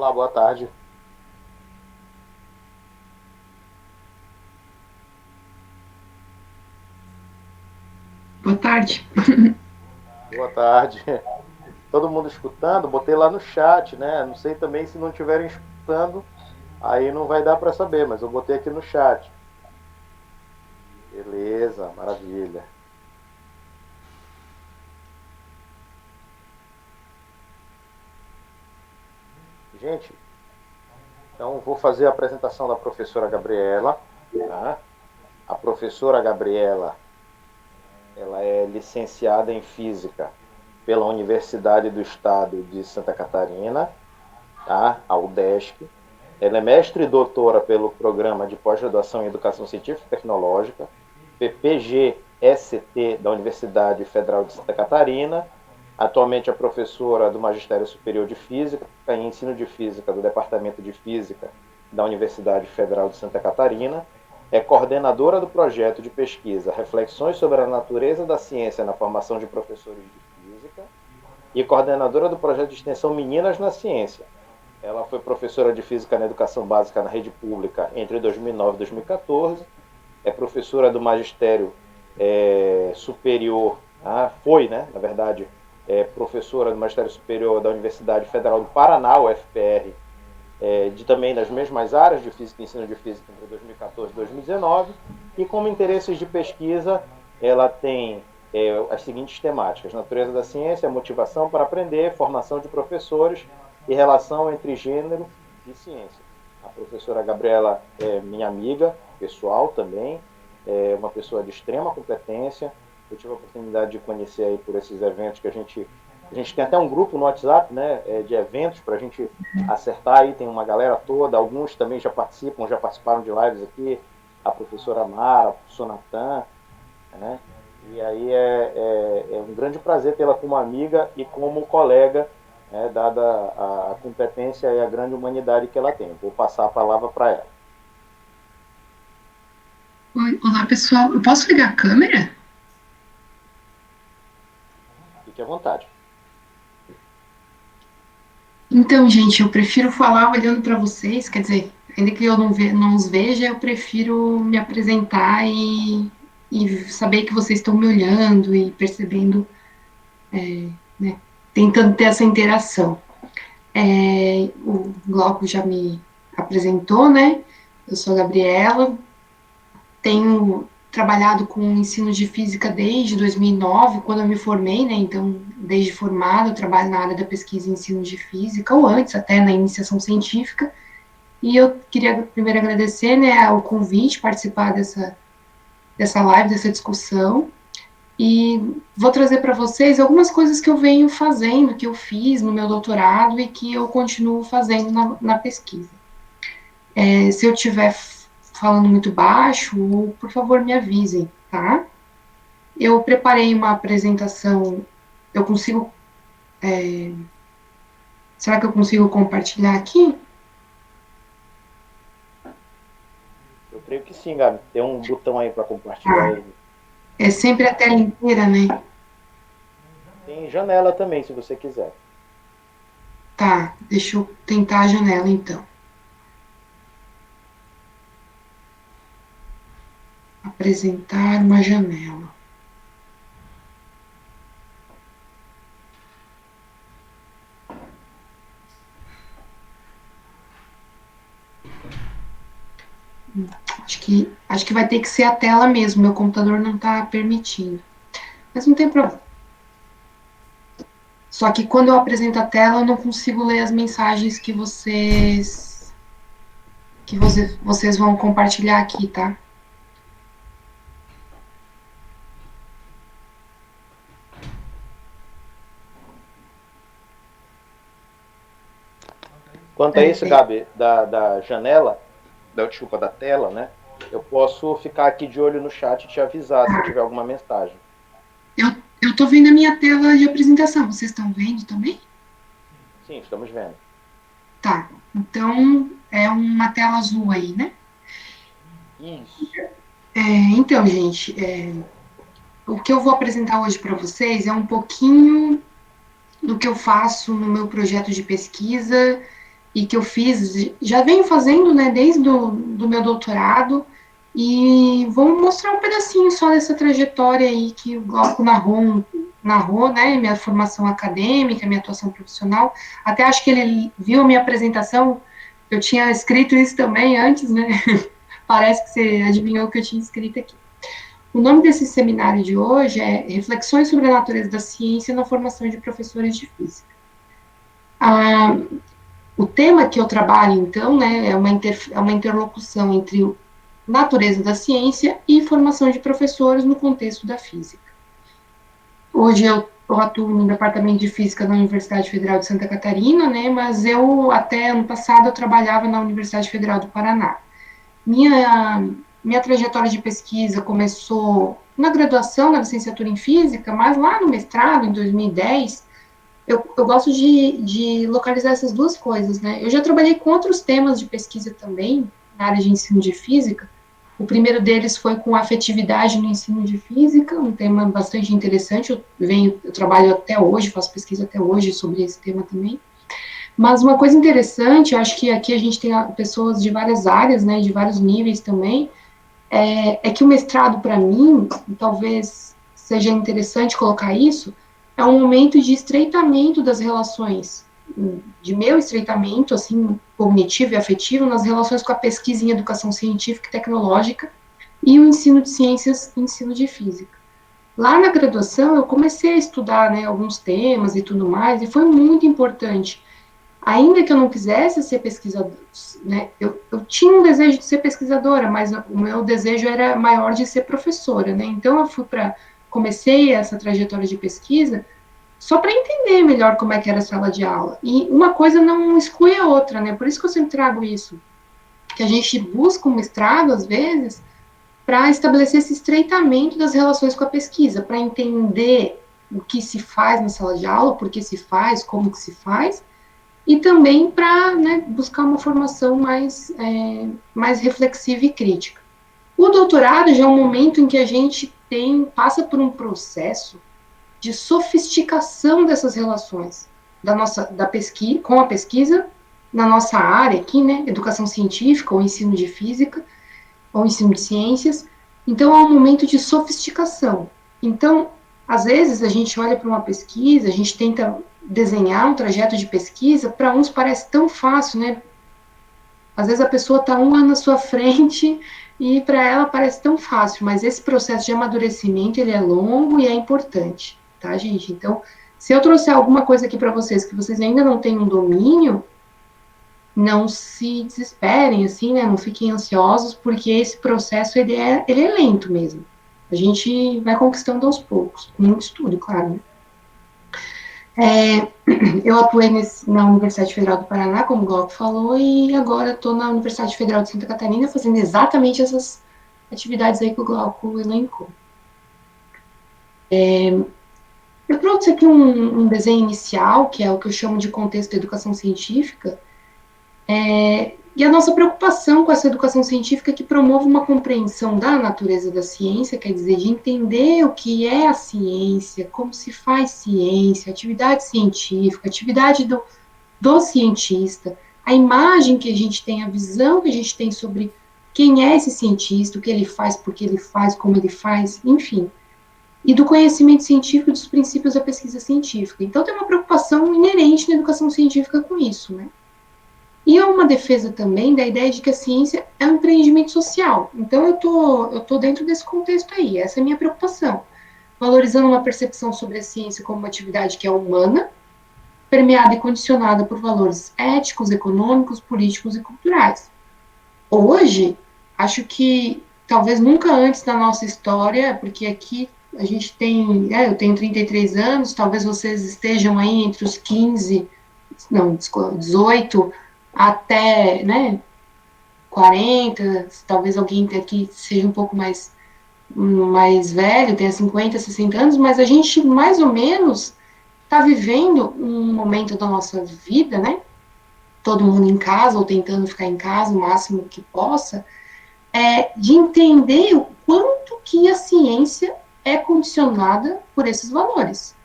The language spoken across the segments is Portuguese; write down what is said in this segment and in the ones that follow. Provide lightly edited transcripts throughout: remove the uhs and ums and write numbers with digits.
Olá, boa tarde. Boa tarde. Boa tarde. Todo mundo escutando? Botei lá no chat, né? Não sei também se não estiverem escutando, aí não vai dar para saber, mas eu botei aqui no chat. Beleza, maravilha. Gente, então vou fazer a apresentação da professora Gabriela. Tá? A professora Gabriela, ela é licenciada em Física pela Universidade do Estado de Santa Catarina, tá? A UDESC. Ela é mestre e doutora pelo Programa de Pós-Graduação em Educação Científica e Tecnológica, PPG-ST, da Universidade Federal de Santa Catarina. Atualmente é professora do Magistério Superior de Física e Ensino de Física do Departamento de Física da Universidade Federal de Santa Catarina. É coordenadora do projeto de pesquisa Reflexões sobre a Natureza da Ciência na Formação de Professores de Física e coordenadora do projeto de extensão Meninas na Ciência. Ela foi professora de física na educação básica na rede pública entre 2009 e 2014. É professora do magistério superior, foi, né, na verdade, professora do magistério superior da Universidade Federal do Paraná, UFPR, também das mesmas áreas de física e ensino de física entre 2014 e 2019. E como interesses de pesquisa, ela tem as seguintes temáticas: natureza da ciência, motivação para aprender, formação de professores e relação entre gênero e ciência. A professora Gabriela é minha amiga pessoal também, é uma pessoa de extrema competência. Eu tive a oportunidade de conhecer aí por esses eventos que a gente tem até um grupo no WhatsApp, né, de eventos para a gente acertar aí, tem uma galera toda, alguns também já participam, já participaram de lives aqui, a professora Mara, o professor Natan, né? E aí é um grande prazer tê-la como amiga e como colega, né, dada a competência e a grande humanidade que ela tem. Vou passar a palavra para ela. Oi, olá, pessoal. Eu posso ligar a câmera? Fique à vontade. Então, gente, eu prefiro falar olhando para vocês, quer dizer, ainda que eu não os veja, eu prefiro me apresentar e saber que vocês estão me olhando e percebendo, né, tentando ter essa interação. O Glauco já me apresentou, né? Eu sou a Gabriela, tenho trabalhado com ensino de física desde 2009, quando eu me formei, né? Então, desde formada, eu trabalho na área da pesquisa e ensino de física, ou antes, até na iniciação científica. E eu queria primeiro agradecer, né, o convite, participar dessa live, dessa discussão. E vou trazer para vocês algumas coisas que eu venho fazendo, que eu fiz no meu doutorado e que eu continuo fazendo na pesquisa. Se eu estiver falando muito baixo, por favor, me avisem, tá? Eu preparei uma apresentação. Eu consigo. Será que eu consigo compartilhar aqui? Eu creio que sim, Gabi. Tem um botão aí para compartilhar Tá. ele. É sempre a tela inteira, né? Tem janela também, se você quiser. Tá, deixa eu tentar a janela então. Apresentar uma janela. Acho que vai ter que ser a tela mesmo. Meu computador não está permitindo. Mas não tem problema. Só que quando eu apresento a tela, eu não consigo ler as mensagens que vocês vão compartilhar aqui, tá? Quanto a isso, Gabi, da janela, desculpa, da tela, né? Eu posso ficar aqui de olho no chat e te avisar se tiver alguma mensagem. Eu tô vendo a minha tela de apresentação. Vocês estão vendo também? Sim, estamos vendo. Tá. Então, é uma tela azul aí, né? Isso. Então, gente, o que eu vou apresentar hoje para vocês é um pouquinho do que eu faço no meu projeto de pesquisa e que eu fiz, já venho fazendo, né, desde do meu doutorado, e vou mostrar um pedacinho só dessa trajetória aí que o Glauco narrou, né, minha formação acadêmica, minha atuação profissional. Até acho que ele viu a minha apresentação, eu tinha escrito isso também antes, né? Parece que você adivinhou o que eu tinha escrito aqui. O nome desse seminário de hoje é Reflexões sobre a Natureza da Ciência na Formação de Professores de Física. Ah, o tema que eu trabalho, então, né, é uma interlocução entre natureza da ciência e formação de professores no contexto da física. Hoje eu atuo no departamento de física da Universidade Federal de Santa Catarina, né, mas até ano passado, eu trabalhava na Universidade Federal do Paraná. Minha trajetória de pesquisa começou na graduação, na licenciatura em física, mas lá no mestrado, em 2010, eu gosto de localizar essas duas coisas, né? Eu já trabalhei com outros temas de pesquisa também, na área de ensino de física. O primeiro deles foi com afetividade no ensino de física, um tema bastante interessante. Eu trabalho até hoje, faço pesquisa até hoje sobre esse tema também. Mas uma coisa interessante, eu acho que aqui a gente tem pessoas de várias áreas, né, de vários níveis também, é que o mestrado, para mim, talvez seja interessante colocar isso, é um momento de estreitamento das relações, de meu estreitamento, assim, cognitivo e afetivo, nas relações com a pesquisa em educação científica e tecnológica e o ensino de ciências e ensino de física. Lá na graduação, eu comecei a estudar, né, alguns temas e tudo mais, e foi muito importante. Ainda que eu não quisesse ser pesquisadora, né, eu tinha um desejo de ser pesquisadora, mas o meu desejo era maior de ser professora, né, então comecei essa trajetória de pesquisa só para entender melhor como é que era a sala de aula, e uma coisa não exclui a outra, né, por isso que eu sempre trago isso, que a gente busca um mestrado, às vezes, para estabelecer esse estreitamento das relações com a pesquisa, para entender o que se faz na sala de aula, por que se faz, como que se faz, e também para, né, buscar uma formação mais reflexiva e crítica. O doutorado já é um momento em que a gente passa por um processo de sofisticação dessas relações da pesquisa, com a pesquisa, na nossa área aqui, né, educação científica, ou ensino de física, ou ensino de ciências. Então, é um momento de sofisticação. Então, às vezes, a gente olha para uma pesquisa, a gente tenta desenhar um trajeto de pesquisa, para uns parece tão fácil, né? Às vezes a pessoa está um ano à sua frente e para ela parece tão fácil, mas esse processo de amadurecimento, ele é longo e é importante, tá, gente? Então, se eu trouxer alguma coisa aqui para vocês que vocês ainda não têm um domínio, não se desesperem, assim, né? Não fiquem ansiosos, porque esse processo, ele é lento mesmo. A gente vai conquistando aos poucos, com muito estudo, claro, né? Eu atuei na Universidade Federal do Paraná, como o Glauco falou, e agora estou na Universidade Federal de Santa Catarina fazendo exatamente essas atividades aí que o Glauco elencou. Eu trouxe aqui um desenho inicial, que é o que eu chamo de contexto da educação científica, e a nossa preocupação com essa educação científica que promove uma compreensão da natureza da ciência, quer dizer, de entender o que é a ciência, como se faz ciência, atividade científica, atividade do cientista, a imagem que a gente tem, a visão que a gente tem sobre quem é esse cientista, o que ele faz, por que ele faz, como ele faz, enfim. E do conhecimento científico e dos princípios da pesquisa científica. Então, tem uma preocupação inerente na educação científica com isso, né? E é uma defesa também da ideia de que a ciência é um empreendimento social. Então, eu tô dentro desse contexto aí, essa é a minha preocupação. Valorizando uma percepção sobre a ciência como uma atividade que é humana, permeada e condicionada por valores éticos, econômicos, políticos e culturais. Hoje, acho que talvez nunca antes da nossa história, porque aqui a gente tem, eu tenho 33 anos, talvez vocês estejam aí entre os 15, não, 18 até, né, 40, talvez alguém aqui seja um pouco mais velho, tenha 50, 60 anos, mas a gente mais ou menos está vivendo um momento da nossa vida, né? Todo mundo em casa, ou tentando ficar em casa o máximo que possa, de entender o quanto que a ciência é condicionada por esses valores.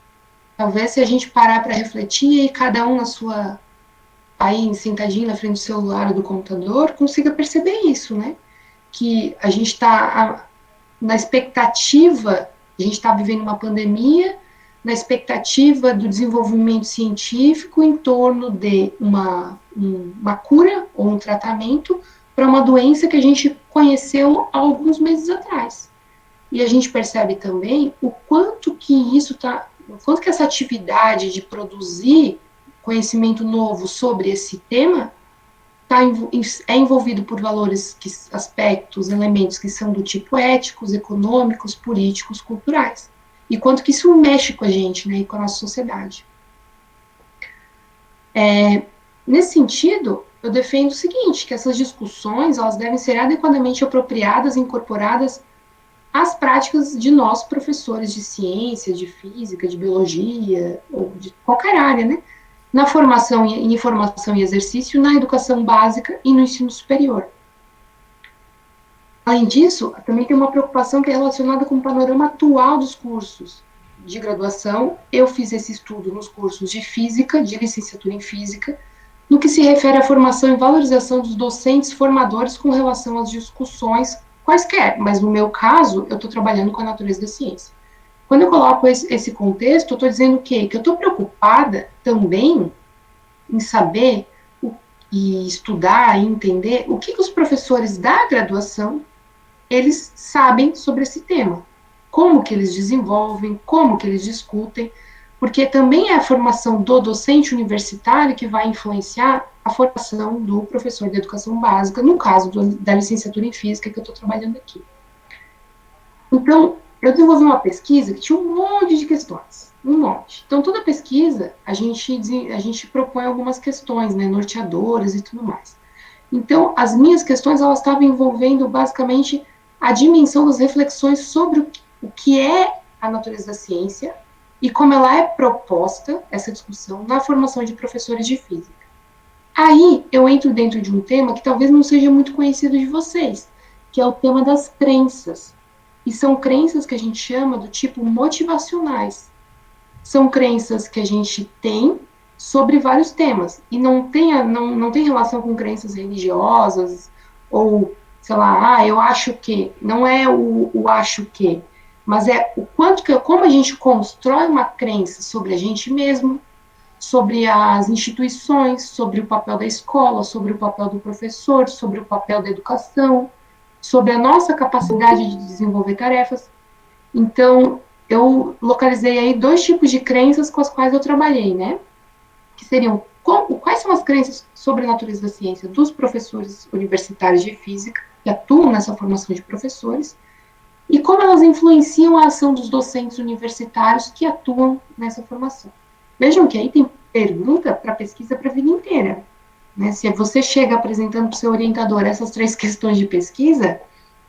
Talvez se a gente parar para refletir, e cada um aí sentadinho na frente do celular ou do computador, consiga perceber isso, né? Que a gente está na expectativa, a gente está vivendo uma pandemia, na expectativa do desenvolvimento científico em torno de uma cura ou um tratamento para uma doença que a gente conheceu há alguns meses atrás. E a gente percebe também o quanto que isso está, o quanto que essa atividade de produzir conhecimento novo sobre esse tema tá, é envolvido por valores, aspectos, elementos que são do tipo éticos, econômicos, políticos, culturais. E quanto que isso mexe com a gente, né, e com a nossa sociedade. Nesse sentido, eu defendo o seguinte, que essas discussões, elas devem ser adequadamente apropriadas e incorporadas às práticas de nós, professores de ciência, de física, de biologia, ou de qualquer área, né, na formação em informação e exercício, na educação básica e no ensino superior. Além disso, também tem uma preocupação que é relacionada com o panorama atual dos cursos de graduação. Eu fiz esse estudo nos cursos de física, de licenciatura em física, no que se refere à formação e valorização dos docentes formadores com relação às discussões quaisquer, mas no meu caso, eu estou trabalhando com a natureza da ciência. Quando eu coloco esse contexto, eu estou dizendo o quê? Que eu estou preocupada também em saber e estudar e entender o que os professores da graduação eles sabem sobre esse tema, como que eles desenvolvem, como que eles discutem, porque também é a formação do docente universitário que vai influenciar a formação do professor de educação básica, no caso da licenciatura em física que eu estou trabalhando aqui. Então, eu desenvolvi uma pesquisa que tinha um monte de questões, um monte. Então, toda pesquisa, a gente propõe algumas questões, né, norteadoras e tudo mais. Então, as minhas questões, elas estavam envolvendo, basicamente, a dimensão das reflexões sobre o que é a natureza da ciência e como ela é proposta, essa discussão, na formação de professores de física. Aí, eu entro dentro de um tema que talvez não seja muito conhecido de vocês, que é o tema das crenças. E são crenças que a gente chama do tipo motivacionais. São crenças que a gente tem sobre vários temas. E não tem relação com crenças religiosas, ou, sei lá, eu acho que. Não é o acho que, mas é o quanto que, como a gente constrói uma crença sobre a gente mesmo, sobre as instituições, sobre o papel da escola, sobre o papel do professor, sobre o papel da educação, sobre a nossa capacidade de desenvolver tarefas. Então, eu localizei aí 2 tipos de crenças com as quais eu trabalhei, né? Que seriam quais são as crenças sobre a natureza da ciência dos professores universitários de física que atuam nessa formação de professores e como elas influenciam a ação dos docentes universitários que atuam nessa formação. Vejam que aí tem pergunta para pesquisa para a vida inteira. Né? Se você chega apresentando para o seu orientador essas 3 questões de pesquisa,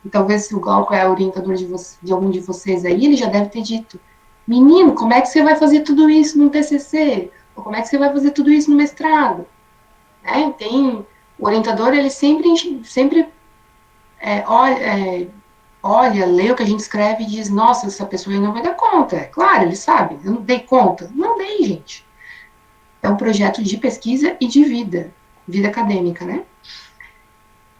e talvez se o Glauco é orientador de algum de vocês aí, ele já deve ter dito, menino, como é que você vai fazer tudo isso no TCC? Ou como é que você vai fazer tudo isso no mestrado? Né? Tem, o orientador, ele sempre olha, lê o que a gente escreve e diz, nossa, essa pessoa aí não vai dar conta. É claro, ele sabe, eu não dei conta. Não dei, gente. É um projeto de pesquisa e de vida acadêmica, né?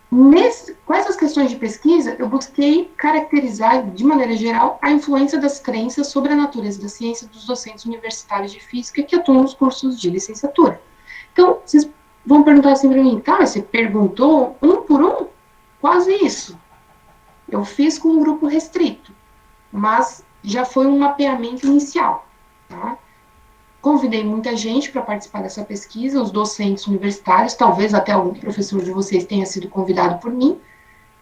Com essas questões de pesquisa, eu busquei caracterizar, de maneira geral, a influência das crenças sobre a natureza da ciência dos docentes universitários de física que atuam nos cursos de licenciatura. Então, vocês vão perguntar assim para mim, tá, você perguntou um por um? Quase isso. Eu fiz com um grupo restrito, mas já foi um mapeamento inicial, tá? Convidei muita gente para participar dessa pesquisa, os docentes universitários, talvez até algum professor de vocês tenha sido convidado por mim,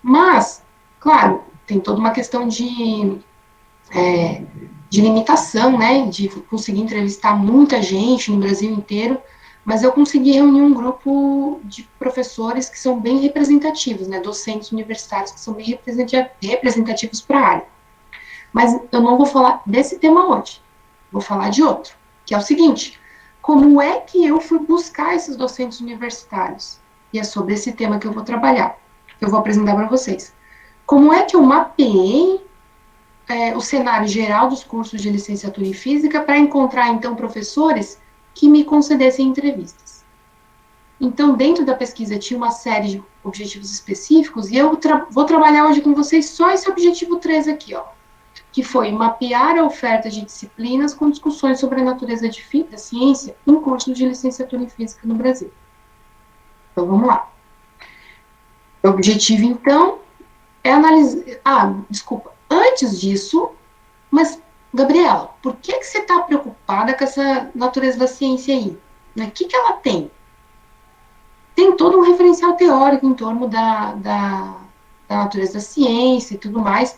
mas, claro, tem toda uma questão de limitação, né, de conseguir entrevistar muita gente no Brasil inteiro, mas eu consegui reunir um grupo de professores que são bem representativos, né, docentes universitários que são bem representativos para a área. Mas eu não vou falar desse tema hoje, vou falar de outro, que é o seguinte, como é que eu fui buscar esses docentes universitários? E é sobre esse tema que eu vou trabalhar, que eu vou apresentar para vocês. Como é que eu mapeei o cenário geral dos cursos de licenciatura em física para encontrar, então, professores que me concedessem entrevistas? Então, dentro da pesquisa tinha uma série de objetivos específicos, e eu vou trabalhar hoje com vocês só esse objetivo 3 aqui, ó, que foi mapear a oferta de disciplinas com discussões sobre a natureza da ciência em cursos de licenciatura em física no Brasil. Então, vamos lá. O objetivo, então, é analisar... Ah, desculpa. Antes disso, mas, Gabriela, por que você está preocupada com essa natureza da ciência aí? O que ela tem? Tem todo um referencial teórico em torno da natureza da ciência e tudo mais,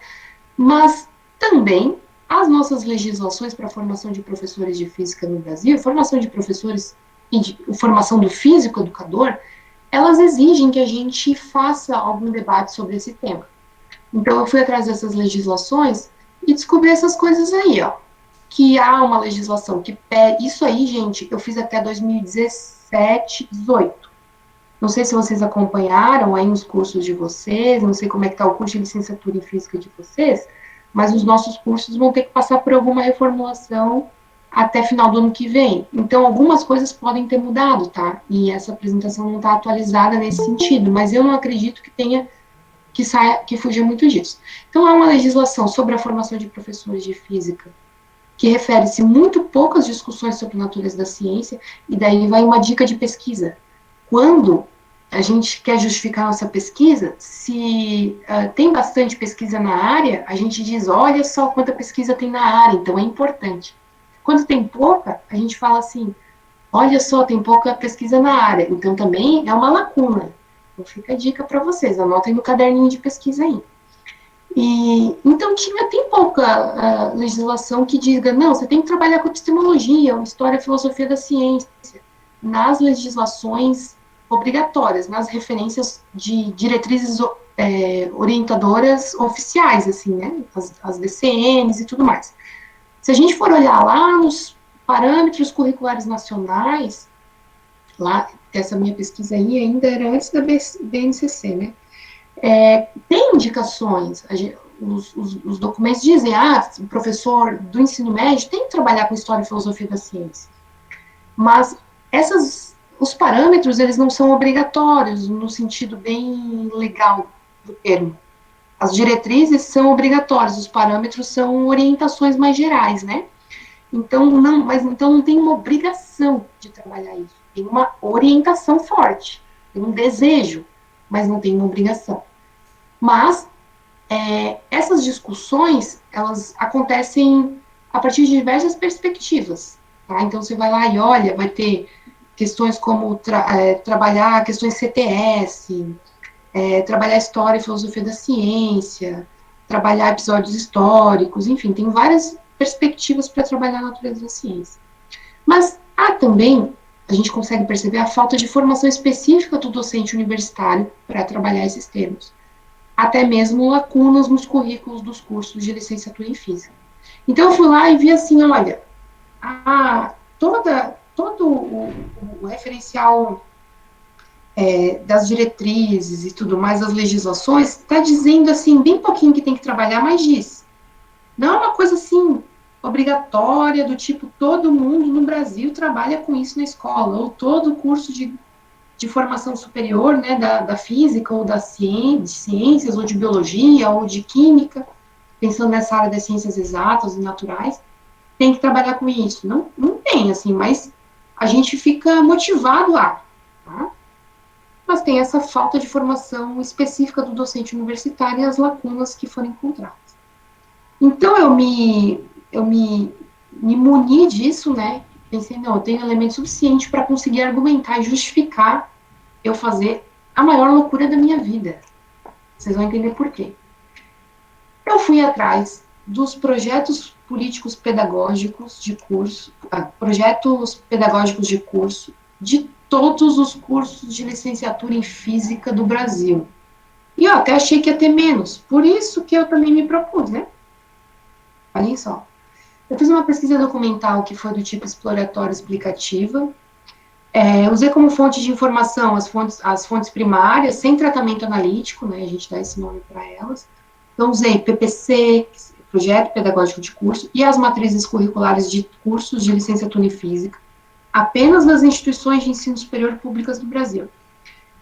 mas também as nossas legislações para a formação de professores de física no Brasil, formação de professores e formação do físico educador, elas exigem que a gente faça algum debate sobre esse tema. Então, eu fui atrás dessas legislações e descobri essas coisas aí, ó. Que há uma legislação que pede. Isso aí, gente, eu fiz até 2017, 18. Não sei se vocês acompanharam aí os cursos de vocês, não sei como é que está o curso de licenciatura em física de vocês, mas os nossos cursos vão ter que passar por alguma reformulação até final do ano que vem. Então, algumas coisas podem ter mudado, tá? E essa apresentação não está atualizada nesse sentido, mas eu não acredito que tenha que fuja muito disso. Então, há uma legislação sobre a formação de professores de física que refere-se muito poucas discussões sobre a natureza da ciência, e daí vai uma dica de pesquisa. Quando a gente quer justificar nossa pesquisa, se tem bastante pesquisa na área, a gente diz, olha só quanta pesquisa tem na área, então é importante. Quando tem pouca, a gente fala assim, olha só, tem pouca pesquisa na área, então também é uma lacuna. Então fica a dica para vocês, anotem no caderninho de pesquisa aí. E, então tem pouca legislação que diga, não, você tem que trabalhar com epistemologia, história, filosofia da ciência, nas legislações obrigatórias, nas referências de diretrizes orientadoras oficiais, assim, né, as DCNs e tudo mais. Se a gente for olhar lá nos parâmetros curriculares nacionais, lá, essa minha pesquisa aí ainda era antes da BNCC, né, tem indicações, os documentos dizem, o professor do ensino médio tem que trabalhar com história e filosofia da ciência, mas os parâmetros, eles não são obrigatórios, no sentido bem legal do termo. As diretrizes são obrigatórias, os parâmetros são orientações mais gerais, né? Então, não tem uma obrigação de trabalhar isso, tem uma orientação forte, tem um desejo, mas não tem uma obrigação. Mas essas discussões, elas acontecem a partir de diversas perspectivas. Tá? Então, você vai lá e olha, vai ter questões como trabalhar questões CTS, trabalhar história e filosofia da ciência, trabalhar episódios históricos, enfim, tem várias perspectivas para trabalhar a natureza da ciência. Mas há também, a gente consegue perceber a falta de formação específica do docente universitário para trabalhar esses termos, até mesmo lacunas nos currículos dos cursos de licenciatura em física. Então, eu fui lá e vi assim, olha, todo o referencial das diretrizes e tudo mais, das legislações, está dizendo assim, bem pouquinho que tem que trabalhar, mas diz. Não é uma coisa assim, obrigatória, do tipo, todo mundo no Brasil trabalha com isso na escola, ou todo curso de formação superior, né, da física, ou de ciências, ou de biologia, ou de química, pensando nessa área das ciências exatas e naturais, tem que trabalhar com isso. Não tem, assim, mas a gente fica motivado tá? Mas tem essa falta de formação específica do docente universitário e as lacunas que foram encontradas. Então, eu me muni disso, né? Pensei, não, eu tenho elemento suficiente para conseguir argumentar e justificar eu fazer a maior loucura da minha vida. Vocês vão entender por quê. Eu fui atrás dos projetos políticos pedagógicos de curso, projetos pedagógicos de curso, de todos os cursos de licenciatura em física do Brasil. E eu até achei que ia ter menos, por isso que eu também me propus, né? Olhem só. Eu fiz uma pesquisa documental que foi do tipo exploratório explicativa, usei como fonte de informação as fontes primárias, sem tratamento analítico, né, a gente dá esse nome para elas. Então, usei PPC, Projeto Pedagógico de Curso, e as matrizes curriculares de cursos de licenciatura em Física. apenas nas instituições de ensino superior públicas do Brasil.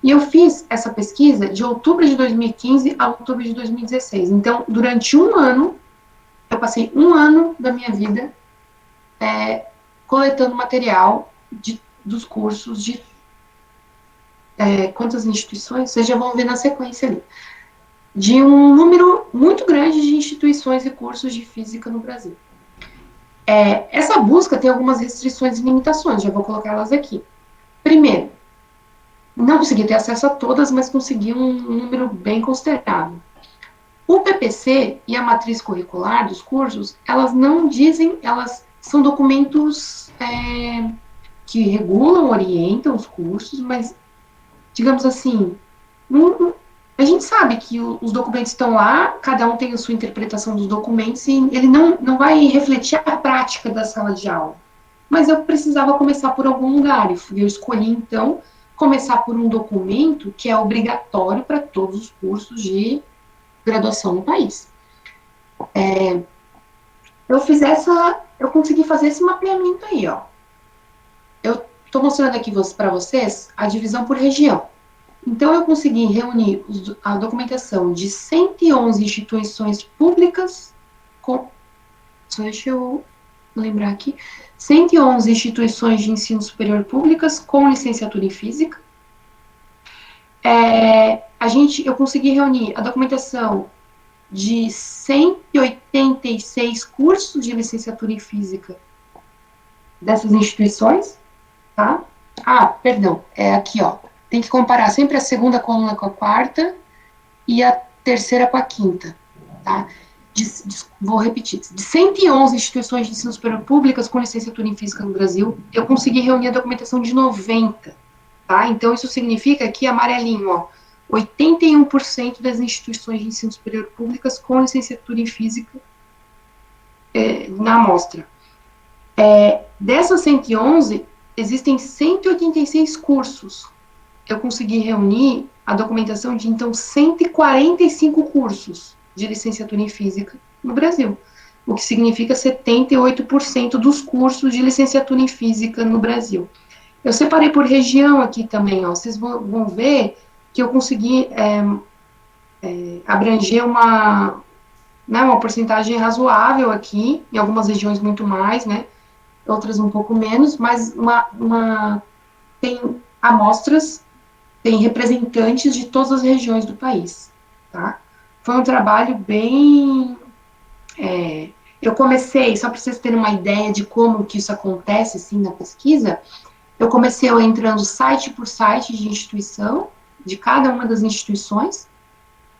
E eu fiz essa pesquisa de outubro de 2015 a outubro de 2016. Então, durante um ano, eu passei um ano da minha vida coletando material dos cursos de quantas instituições, vocês já vão ver na sequência ali, de um número muito grande de instituições e cursos de física no Brasil. Essa busca tem algumas restrições e limitações, já vou colocar elas aqui. Primeiro, não consegui ter acesso a todas, mas consegui um número bem considerável. O PPC e a matriz curricular dos cursos, elas não dizem, elas são documentos que regulam, orientam os cursos, mas, digamos assim, a gente sabe que os documentos estão lá, cada um tem a sua interpretação dos documentos, e ele não vai refletir a prática da sala de aula. Mas eu precisava começar por algum lugar, e eu escolhi, então, começar por um documento que é obrigatório para todos os cursos de graduação no país. Eu consegui fazer esse mapeamento aí, ó. Eu estou mostrando aqui para vocês a divisão por região. Então, eu consegui reunir a documentação de 111 instituições públicas, só deixa eu lembrar aqui, 111 instituições de ensino superior públicas com licenciatura em física. Eu consegui reunir a documentação de 186 cursos de licenciatura em física dessas instituições, tá? Perdão, aqui, ó. Tem que comparar sempre a segunda coluna com a quarta e a terceira com a quinta, tá? Vou repetir. De 111 instituições de ensino superior públicas com licenciatura em física no Brasil, eu consegui reunir a documentação de 90, tá? Então, isso significa que, amarelinho, ó, 81% das instituições de ensino superior públicas com licenciatura em física na amostra. Dessas 111, existem 186 cursos. Eu consegui reunir a documentação de, então, 145 cursos de licenciatura em física no Brasil, o que significa 78% dos cursos de licenciatura em física no Brasil. Eu separei por região aqui também, ó, vocês vão ver que eu consegui abranger uma porcentagem razoável aqui, em algumas regiões muito mais, né, outras um pouco menos, mas tem amostras, tem representantes de todas as regiões do país, tá? Foi um trabalho bem... eu comecei, só para vocês terem uma ideia de como que isso acontece, assim, na pesquisa, eu comecei entrando site por site de instituição, de cada uma das instituições,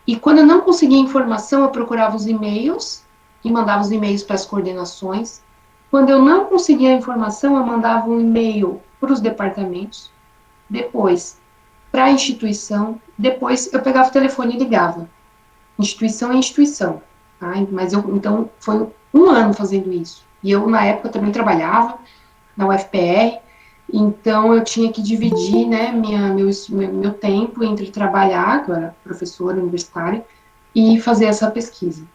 e quando eu não conseguia informação, eu procurava os e-mails, e mandava os e-mails para as coordenações. Quando eu não conseguia a informação, eu mandava um e-mail para os departamentos, depois para a instituição, depois eu pegava o telefone e ligava. Instituição é instituição, tá? Mas então, foi um ano fazendo isso. E eu, na época, também trabalhava na UFPR, então eu tinha que dividir, né, meu tempo entre trabalhar, que eu era professora universitária, e fazer essa pesquisa.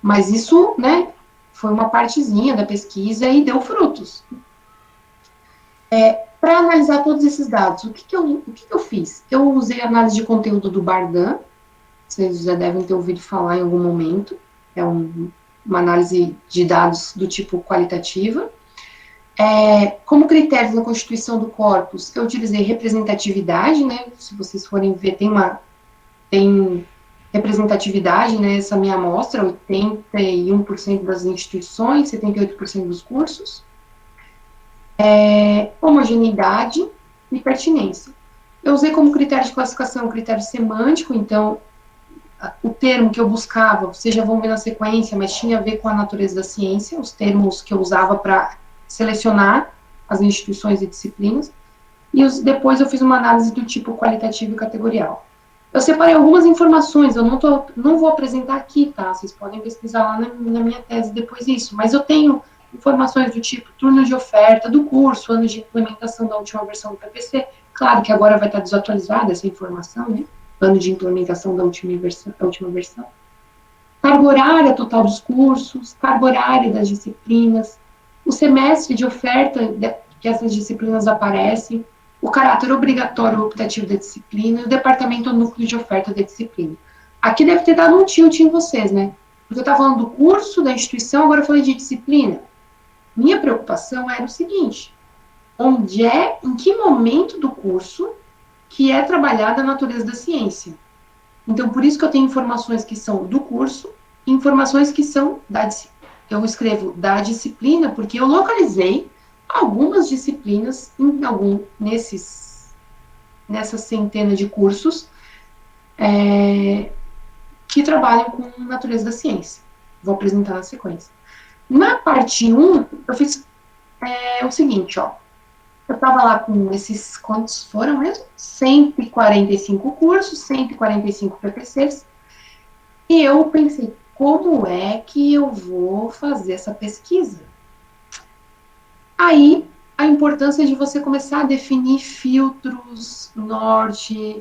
Mas isso, né, foi uma partezinha da pesquisa e deu frutos. Para analisar todos esses dados, o que eu fiz? Eu usei a análise de conteúdo do Bardan, vocês já devem ter ouvido falar em algum momento, é uma análise de dados do tipo qualitativa. Como critério da constituição do corpus, eu utilizei representatividade, né, se vocês forem ver, tem representatividade, né, essa minha amostra, 81% das instituições, 78% dos cursos. Homogeneidade e pertinência. Eu usei como critério de classificação o critério semântico, então, o termo que eu buscava, vocês já vão ver na sequência, mas tinha a ver com a natureza da ciência, os termos que eu usava para selecionar as instituições e disciplinas, e depois eu fiz uma análise do tipo qualitativo e categorial. Eu separei algumas informações, eu não vou apresentar aqui, tá? Vocês podem pesquisar lá na minha tese depois disso, mas eu tenho informações do tipo turno de oferta do curso, anos de implementação da última versão do PPC, claro que agora vai estar desatualizada essa informação, né? Ano de implementação da última versão. Carga horária total dos cursos, carga horária das disciplinas, o semestre de oferta que essas disciplinas aparecem, o caráter obrigatório ou optativo da disciplina e o departamento ou núcleo de oferta da disciplina. Aqui deve ter dado um tilt em vocês, né? Porque eu estava falando do curso, da instituição, agora eu falei de disciplina. Minha preocupação era o seguinte: em que momento do curso que é trabalhada a natureza da ciência? Então, por isso que eu tenho informações que são do curso e informações que são da disciplina. Eu escrevo da disciplina porque eu localizei algumas disciplinas nessa centena de cursos que trabalham com natureza da ciência. Vou apresentar na sequência. Na parte 1, eu fiz o seguinte, ó. Eu estava lá com esses, quantos foram mesmo? 145 cursos, 145 PPCs, e eu pensei, como é que eu vou fazer essa pesquisa? Aí, a importância de você começar a definir filtros, norte,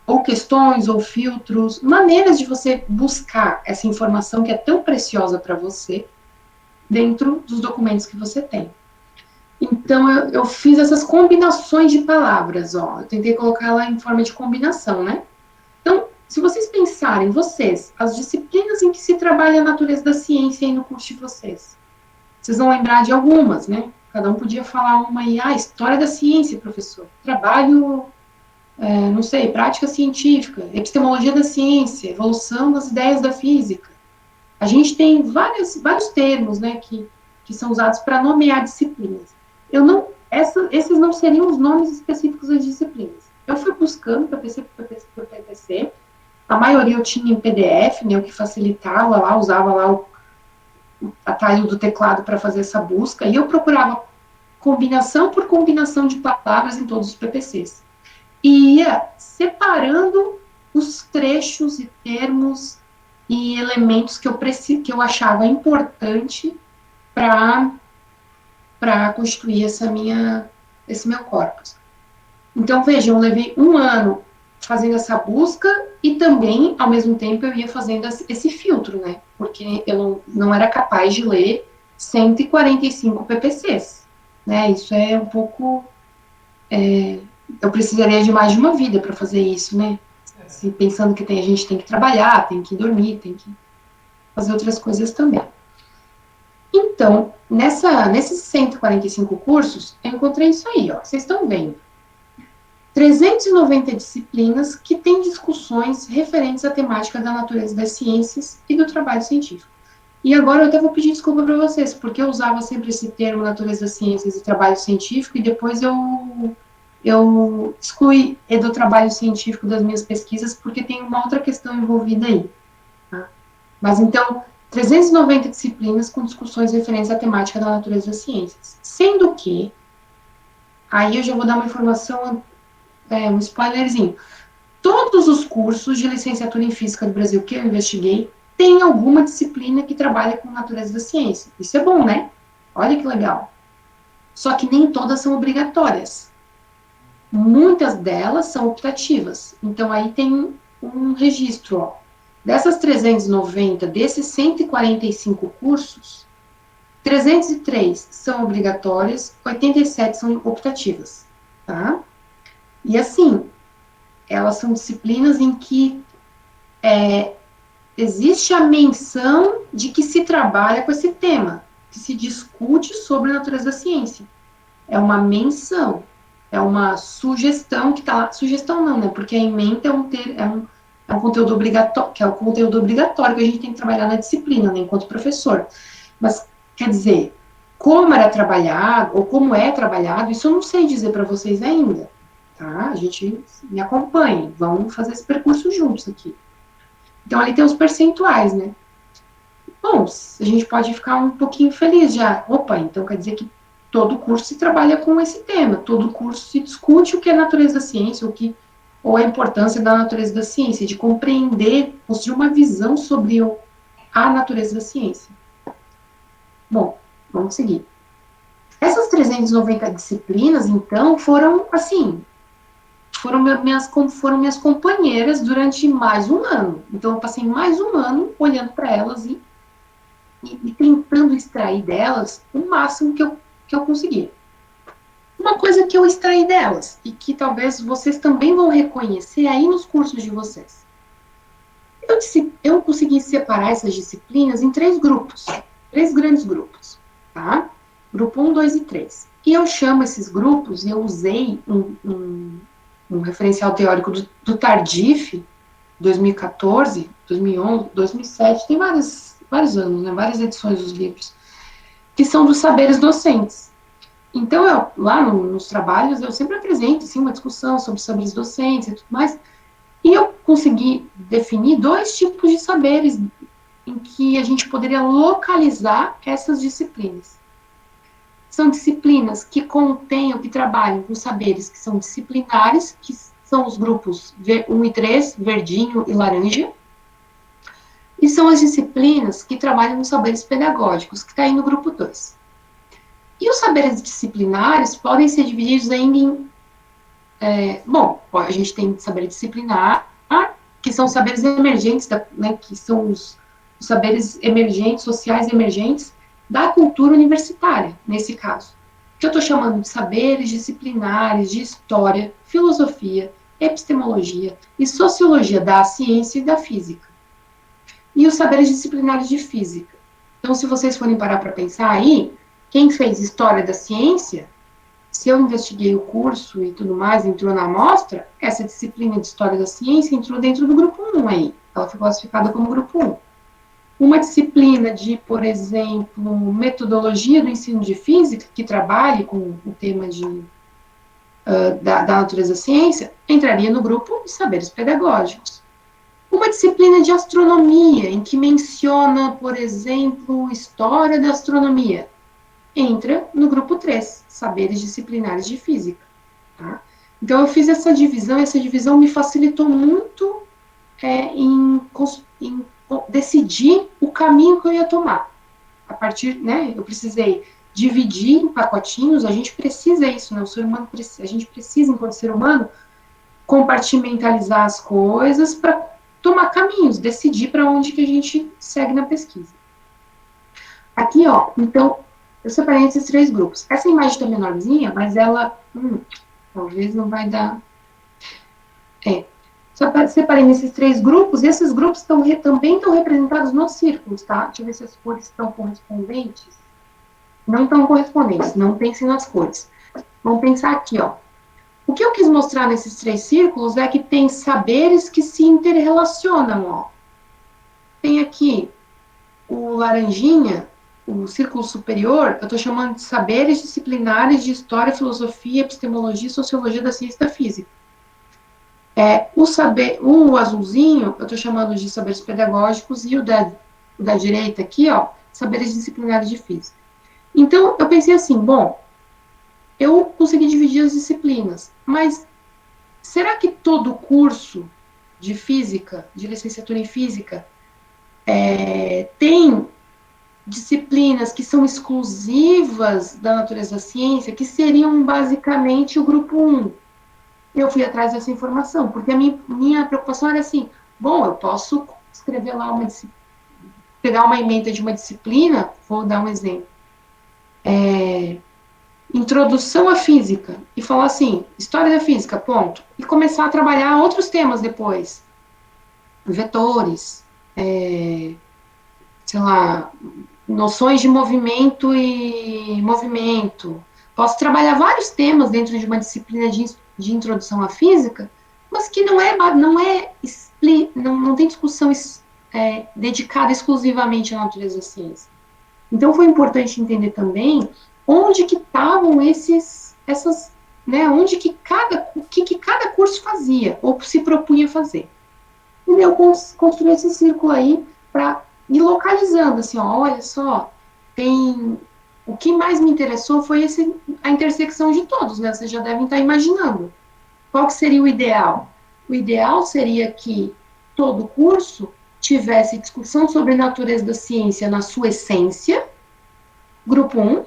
ou questões, ou filtros, maneiras de você buscar essa informação que é tão preciosa para você dentro dos documentos que você tem. Então, eu fiz essas combinações de palavras, ó. Eu tentei colocar ela em forma de combinação, né? Então, se vocês pensarem, as disciplinas em que se trabalha a natureza da ciência aí no curso de vocês vão lembrar de algumas, né? Cada um podia falar uma aí, história da ciência, professor. Trabalho, não sei, prática científica, epistemologia da ciência, evolução das ideias da física. A gente tem vários termos, né, que são usados para nomear disciplinas. Esses não seriam os nomes específicos das disciplinas. Eu fui buscando PPC por PPC, a maioria eu tinha em PDF, né, o que facilitava lá, usava lá o atalho do teclado para fazer essa busca, e eu procurava combinação por combinação de palavras em todos os PPCs. E ia separando os trechos e termos e elementos que eu achava importante para constituir esse meu corpus. Então, vejam, eu levei 1 ano fazendo essa busca e também, ao mesmo tempo, eu ia fazendo esse filtro, né? Porque eu não era capaz de ler 145 PPCs, né? Isso é um pouco... eu precisaria de mais de uma vida para fazer isso, né? Assim, pensando que a gente tem que trabalhar, tem que dormir, tem que fazer outras coisas também. Então, nesses 145 cursos, eu encontrei isso aí, ó. Vocês estão vendo. 390 disciplinas que têm discussões referentes à temática da natureza das ciências e do trabalho científico. E agora eu até vou pedir desculpa para vocês, porque eu usava sempre esse termo natureza das ciências e trabalho científico, e depois eu excluí do trabalho científico das minhas pesquisas, porque tem uma outra questão envolvida aí. Tá? Mas então, 390 disciplinas com discussões referentes à temática da natureza das ciências. Sendo que, aí eu já vou dar uma informação, um spoilerzinho. Todos os cursos de licenciatura em Física do Brasil que eu investiguei tem alguma disciplina que trabalha com natureza da ciência. Isso é bom, né? Olha que legal. Só que nem todas são obrigatórias. Muitas delas são optativas. Então, aí tem um registro, ó. Dessas 390, desses 145 cursos, 303 são obrigatórias, 87 são optativas, tá? E assim, elas são disciplinas em que existe a menção de que se trabalha com esse tema, que se discute sobre a natureza da ciência. É uma menção, é uma sugestão que está lá. Sugestão não, né? Porque a ementa é um conteúdo obrigatório, que é o conteúdo obrigatório que a gente tem que trabalhar na disciplina, né, enquanto professor. Mas, quer dizer, como era trabalhado, ou como é trabalhado, isso eu não sei dizer para vocês ainda, tá? A gente me acompanhe, vamos fazer esse percurso juntos aqui. Então, ali tem os percentuais, né? Bom, a gente pode ficar um pouquinho feliz já. Opa, então quer dizer que todo curso se trabalha com esse tema, todo curso se discute o que é a natureza da ciência, ou a importância da natureza da ciência, de compreender, construir uma visão sobre a natureza da ciência. Bom, vamos seguir. Essas 390 disciplinas, então, foram, assim, foram minhas companheiras durante mais um ano. Então, eu passei mais um ano olhando para elas e tentando extrair delas o máximo que eu conseguia. uma coisa que eu extraí delas, e que talvez vocês também vão reconhecer aí nos cursos de vocês. Eu consegui separar essas disciplinas em três grandes grupos, tá? Grupo 1, 2 e 3. E eu chamo esses grupos, eu usei um referencial teórico do Tardif, 2014, 2011, 2007, tem vários anos, né, várias edições dos livros, que são dos saberes docentes. Então, lá nos trabalhos, eu sempre apresento assim, uma discussão sobre saberes docentes e tudo mais, e eu consegui definir dois tipos de saberes em que a gente poderia localizar essas disciplinas. São disciplinas que contêm ou que trabalham com saberes que são disciplinares, que são os grupos 1 e 3, verdinho e laranja, e são as disciplinas que trabalham com saberes pedagógicos, que está aí no grupo 2. E os saberes disciplinares podem ser divididos ainda em... a gente tem saber disciplinar, que são saberes emergentes, né, que são os saberes emergentes, sociais emergentes, da cultura universitária, nesse caso. Que eu estou chamando de saberes disciplinares de história, filosofia, epistemologia e sociologia da ciência e da física. E os saberes disciplinares de física. Então, se vocês forem parar para pensar aí, quem fez história da ciência, se eu investiguei o curso e tudo mais, entrou na amostra, essa disciplina de história da ciência entrou dentro do grupo 1 aí. Ela foi classificada como grupo 1. Uma disciplina de, por exemplo, metodologia do ensino de física, que trabalhe com o tema da natureza da ciência, entraria no grupo de saberes pedagógicos. Uma disciplina de astronomia, em que menciona, por exemplo, história da astronomia, entra no grupo 3, saberes disciplinares de física. Tá? Então, eu fiz essa divisão me facilitou muito em decidir o caminho que eu ia tomar. A partir, né, eu precisei dividir em pacotinhos, a gente precisa isso, né, o ser humano a gente precisa, enquanto ser humano, compartimentalizar as coisas para tomar caminhos, decidir para onde que a gente segue na pesquisa. Aqui, ó, então, eu separei esses três grupos. Essa imagem está menorzinha, mas ela, talvez não vai dar... Separei nesses três grupos, e esses grupos também estão representados nos círculos, tá? Deixa eu ver se as cores estão correspondentes. Não estão correspondentes, não pensem nas cores. Vamos pensar aqui, ó. O que eu quis mostrar nesses três círculos é que tem saberes que se interrelacionam, ó. Tem aqui o laranjinha, o círculo superior, eu estou chamando de saberes disciplinares de história, filosofia, epistemologia e sociologia da ciência e da física. O azulzinho, eu estou chamando de saberes pedagógicos, e o da direita aqui, ó, saberes disciplinares de física. Então, eu pensei assim, bom, eu consegui dividir as disciplinas, mas será que todo curso de física, de licenciatura em física, tem disciplinas que são exclusivas da natureza da ciência, que seriam basicamente o grupo 1? Eu fui atrás dessa informação, porque a minha preocupação era assim, bom, eu posso escrever lá pegar uma ementa de uma disciplina, vou dar um exemplo, introdução à física, e falar assim, história da física, ponto, e começar a trabalhar outros temas depois, vetores, sei lá, noções de movimento e movimento. Posso trabalhar vários temas dentro de uma disciplina de introdução à física, mas que não tem discussão dedicada exclusivamente à natureza da ciência. Então, foi importante entender também onde que estavam onde que cada curso fazia, ou se propunha fazer. E eu construí esse círculo aí para ir localizando, assim, ó, olha só, o que mais me interessou foi a intersecção de todos, né? Vocês já devem estar imaginando. Qual que seria o ideal? O ideal seria que todo curso tivesse discussão sobre a natureza da ciência na sua essência, grupo 1,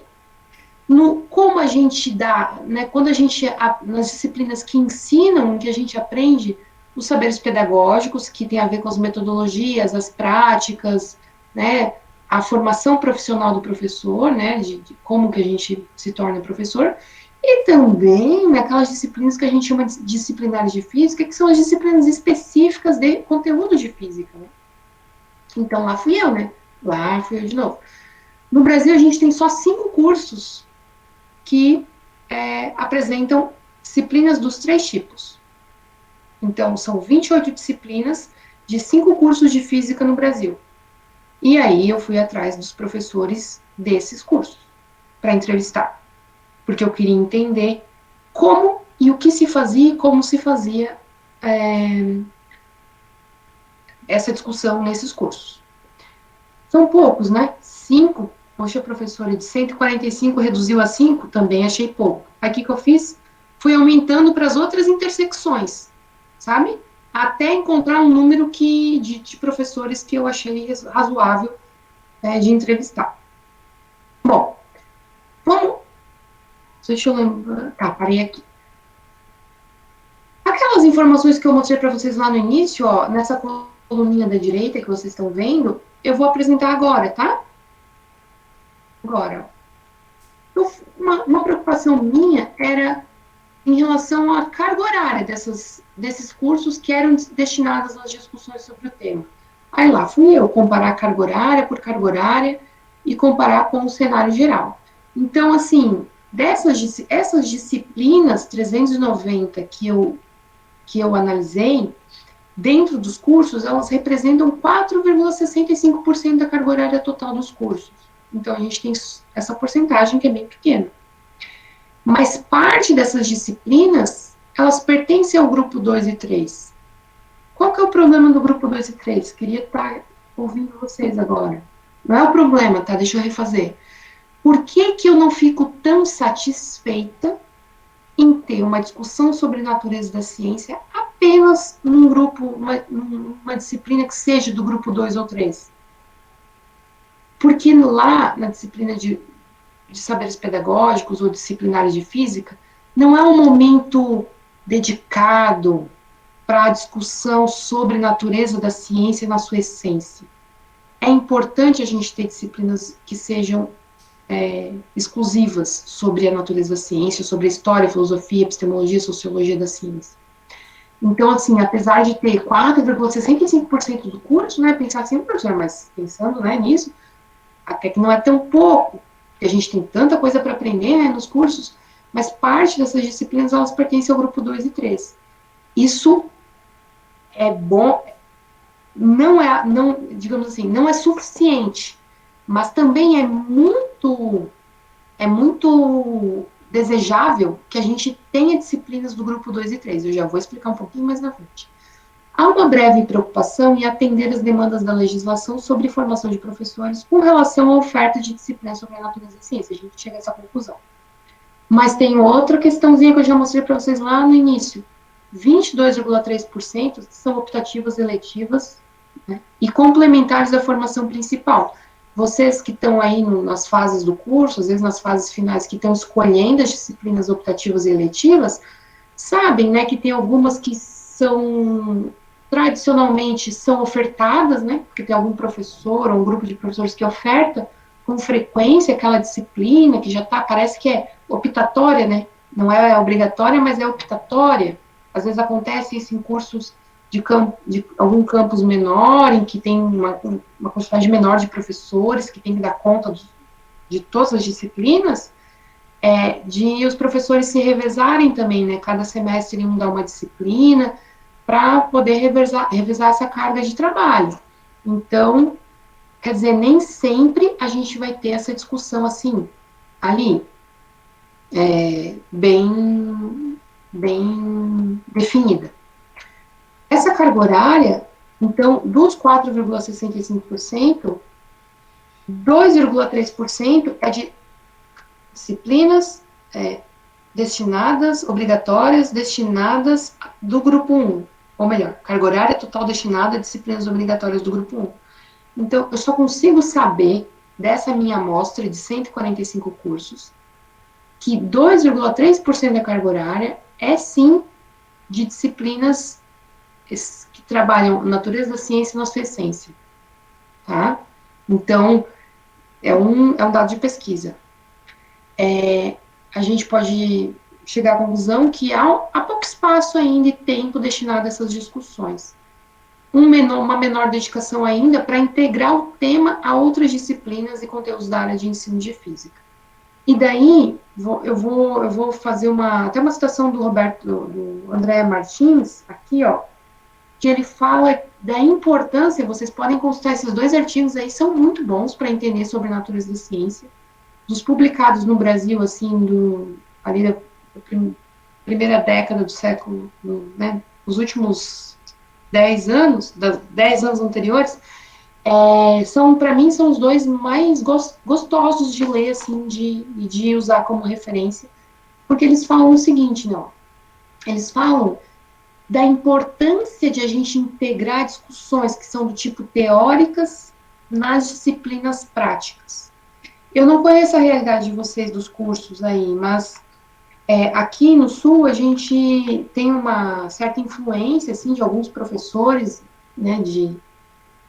como a gente dá, né, quando nas disciplinas que ensinam, que a gente aprende os saberes pedagógicos, que tem a ver com as metodologias, as práticas, né, a formação profissional do professor, né, de como que a gente se torna professor, E também naquelas disciplinas que a gente chama de disciplinares de física, que são as disciplinas específicas de conteúdo de física, né? Então, lá fui eu, né? Lá fui eu de novo. No Brasil, a gente tem só 5 cursos que apresentam disciplinas dos 3 tipos. Então, são 28 disciplinas de 5 cursos de física no Brasil. E aí eu fui atrás dos professores desses cursos para entrevistar, porque eu queria entender como e o que se fazia e como se fazia essa discussão nesses cursos. São poucos, né? 5. Poxa, professora, de 145 reduziu a 5, também achei pouco. Aqui que eu fiz, fui aumentando para as outras intersecções, sabe? Até encontrar um número de professores que eu achei razoável de entrevistar. Bom, vamos. Deixa eu lembrar. Tá, parei aqui. Aquelas informações que eu mostrei para vocês lá no início, ó, nessa coluninha da direita que vocês estão vendo, eu vou apresentar agora, tá? Agora, uma preocupação minha era em relação à carga horária desses cursos que eram destinados às discussões sobre o tema. Aí lá fui eu comparar carga horária por carga horária e comparar com o cenário geral. Então, assim, essas disciplinas 390 que eu analisei, dentro dos cursos, elas representam 4,65% da carga horária total dos cursos. Então, a gente tem essa porcentagem que é bem pequena. Mas parte dessas disciplinas, elas pertencem ao grupo 2 e 3. Qual que é o problema do grupo 2 e 3? Queria estar ouvindo vocês agora. Não é o problema, tá? Deixa eu refazer. Por que eu não fico tão satisfeita em ter uma discussão sobre a natureza da ciência apenas num grupo, uma disciplina que seja do grupo 2 ou 3? Porque lá, na disciplina de saberes pedagógicos ou disciplinares de física, não é um momento dedicado para a discussão sobre a natureza da ciência na sua essência. É importante a gente ter disciplinas que sejam exclusivas sobre a natureza da ciência, sobre a história, filosofia, epistemologia, sociologia da ciência. Então, assim, apesar de ter 4,65% do curso, né, pensar assim, professor, mas pensando, né, nisso, até que não é tão pouco, porque a gente tem tanta coisa para aprender, né, nos cursos, mas parte dessas disciplinas, elas pertencem ao grupo 2 e 3. Isso é bom, digamos assim, não é suficiente, mas também é muito desejável que a gente tenha disciplinas do grupo 2 e 3. Eu já vou explicar um pouquinho mais na frente. Há uma breve preocupação em atender as demandas da legislação sobre formação de professores com relação à oferta de disciplinas sobre a natureza da ciência. A gente chega a essa conclusão. Mas tem outra questãozinha que eu já mostrei para vocês lá no início. 22,3% são optativas eletivas, né, e complementares da formação principal. Vocês que estão aí nas fases do curso, às vezes nas fases finais, que estão escolhendo as disciplinas optativas e eletivas, sabem, né, que tem algumas que tradicionalmente são ofertadas, né, porque tem algum professor ou um grupo de professores que oferta com frequência aquela disciplina que já parece que é optatória, né, não é obrigatória, mas é optatória. Às vezes acontece isso em cursos de algum campus menor, em que tem uma quantidade menor de professores, que tem que dar conta de todas as disciplinas, de os professores se revezarem também, né? Cada semestre um dá uma disciplina, para poder revezar essa carga de trabalho. Então, quer dizer, nem sempre a gente vai ter essa discussão assim, ali, bem definida. Essa carga horária, então, dos 4,65%, 2,3% é de disciplinas obrigatórias, destinadas do grupo 1. Ou melhor, carga horária total destinada a disciplinas obrigatórias do grupo 1. Então, eu só consigo saber, dessa minha amostra de 145 cursos, que 2,3% da carga horária é, sim, de disciplinas que trabalham a natureza da ciência na sua essência. Tá? Então, é um dado de pesquisa. a gente pode chegar à conclusão que há pouco espaço ainda e tempo destinado a essas discussões. Uma menor dedicação ainda para integrar o tema a outras disciplinas e conteúdos da área de ensino de física. E daí, eu vou fazer até uma citação do André Martins, aqui, ó, que ele fala da importância, vocês podem consultar esses dois artigos aí, são muito bons para entender sobre a natureza da ciência, dos publicados no Brasil, assim, ali da primeira década do século, né, os últimos 10 anos, 10 anos anteriores, para mim, são os dois mais gostosos de ler, assim, de usar como referência, porque eles falam o seguinte, não, eles falam da importância de a gente integrar discussões que são do tipo teóricas nas disciplinas práticas. Eu não conheço a realidade de vocês dos cursos aí, mas aqui no Sul a gente tem uma certa influência, assim, de alguns professores, né,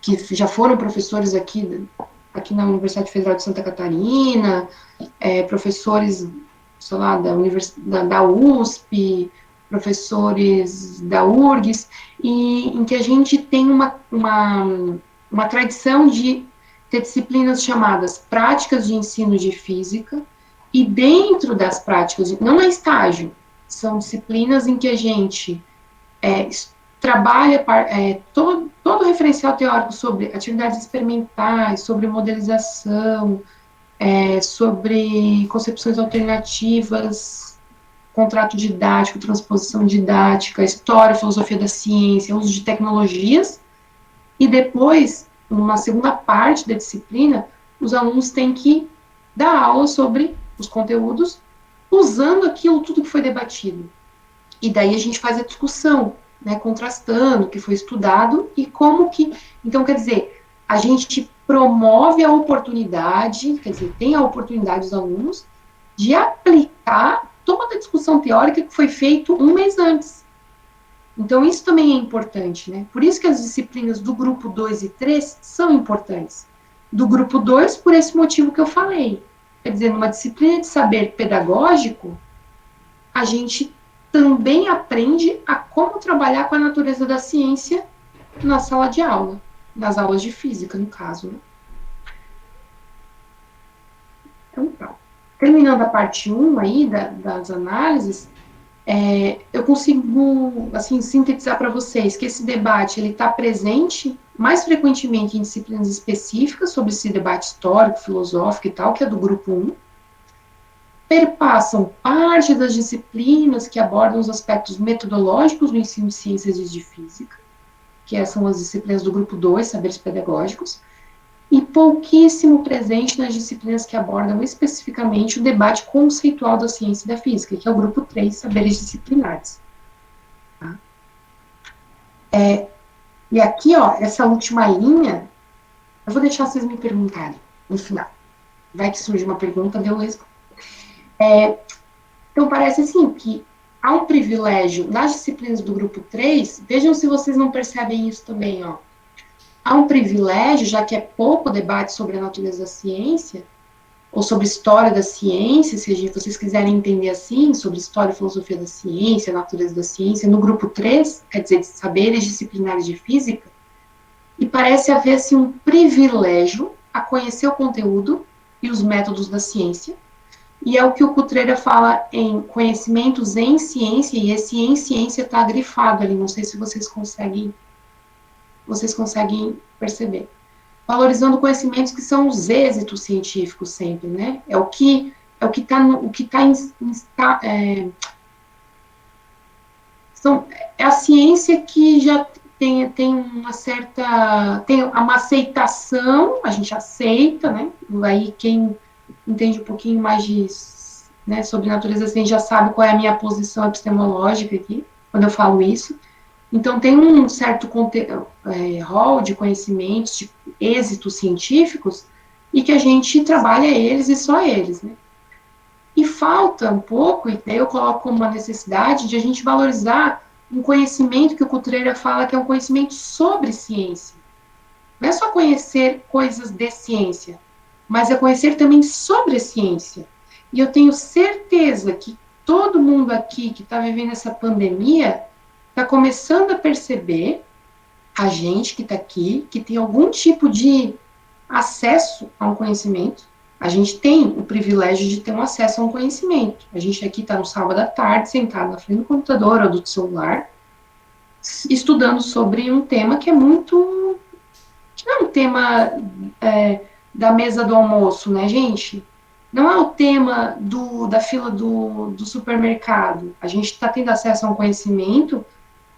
que já foram professores aqui na Universidade Federal de Santa Catarina, professores, sei lá, da USP, professores da URGS, e em que a gente tem uma tradição de ter disciplinas chamadas práticas de ensino de física, e dentro das práticas, não é estágio, são disciplinas em que a gente trabalha todo referencial teórico sobre atividades experimentais, sobre modelização, sobre concepções alternativas, contrato didático, transposição didática, história, filosofia da ciência, uso de tecnologias, e depois, numa segunda parte da disciplina, os alunos têm que dar aula sobre os conteúdos, usando aquilo tudo que foi debatido. E daí a gente faz a discussão, né, contrastando o que foi estudado e como que... Então, quer dizer, a gente promove a oportunidade, quer dizer, tem a oportunidade dos alunos de aplicar toda a discussão teórica que foi feita um mês antes. Então, isso também é importante, né? Por isso que as disciplinas do grupo 2 e 3 são importantes. Do grupo 2, por esse motivo que eu falei. Quer dizer, numa disciplina de saber pedagógico, a gente também aprende a como trabalhar com a natureza da ciência na sala de aula, nas aulas de física, no caso, né? Então, tá. Terminando a parte 1 aí das análises, eu consigo, assim, sintetizar para vocês que esse debate ele está presente mais frequentemente em disciplinas específicas sobre esse debate histórico, filosófico e tal, que é do grupo 1, perpassam parte das disciplinas que abordam os aspectos metodológicos do ensino de ciências e de física, que são as disciplinas do grupo 2, saberes pedagógicos, e pouquíssimo presente nas disciplinas que abordam especificamente o debate conceitual da ciência e da física, que é o grupo 3, saberes disciplinares. Tá? E aqui, ó, essa última linha, eu vou deixar vocês me perguntarem no final. Vai que surge uma pergunta, eu respondo. Então, parece assim que há um privilégio nas disciplinas do grupo 3, vejam se vocês não percebem isso também, ó. Há um privilégio, já que é pouco debate sobre a natureza da ciência, ou sobre história da ciência, se vocês quiserem entender assim, sobre história e filosofia da ciência, natureza da ciência, no grupo 3, quer dizer, de saberes disciplinares de física, e parece haver assim, um privilégio a conhecer o conteúdo e os métodos da ciência, e é o que o Cutreira fala em conhecimentos em ciência, e esse em ciência está grifado ali, não sei se vocês conseguem perceber. Valorizando conhecimentos que são os êxitos científicos sempre, né? É a ciência que já tem uma certa, tem uma aceitação, a gente aceita, né? Aí quem entende um pouquinho mais né, sobre natureza da ciência já sabe qual é a minha posição epistemológica aqui, quando eu falo isso. Então, tem um certo rol de conhecimentos, de êxitos científicos, e que a gente trabalha eles e só eles, né? E falta um pouco, e daí eu coloco como uma necessidade, de a gente valorizar um conhecimento que o Cutreira fala que é um conhecimento sobre ciência. Não é só conhecer coisas de ciência, mas é conhecer também sobre a ciência. E eu tenho certeza que todo mundo aqui que está vivendo essa pandemia está começando a perceber, a gente que está aqui, que tem algum tipo de acesso a um conhecimento. A gente tem o privilégio de ter um acesso a um conhecimento. A gente aqui está no sábado à tarde, sentado na frente do computador ou do celular, estudando sobre um tema que é muito. Que não é um tema da mesa do almoço, né, gente? Não é o tema da fila do supermercado. A gente está tendo acesso a um conhecimento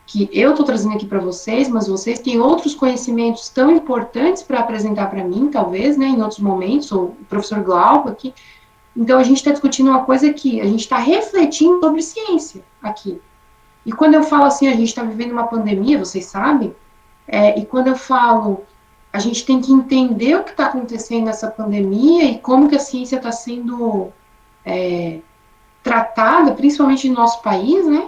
que eu estou trazendo aqui para vocês, mas vocês têm outros conhecimentos tão importantes para apresentar para mim, talvez, né, em outros momentos, ou o professor Glauco aqui. Então, a gente está discutindo uma coisa aqui, a gente está refletindo sobre ciência aqui. E quando eu falo assim, a gente está vivendo uma pandemia, vocês sabem, e quando eu falo, a gente tem que entender o que está acontecendo nessa pandemia e como que a ciência está sendo tratada, principalmente no nosso país, né?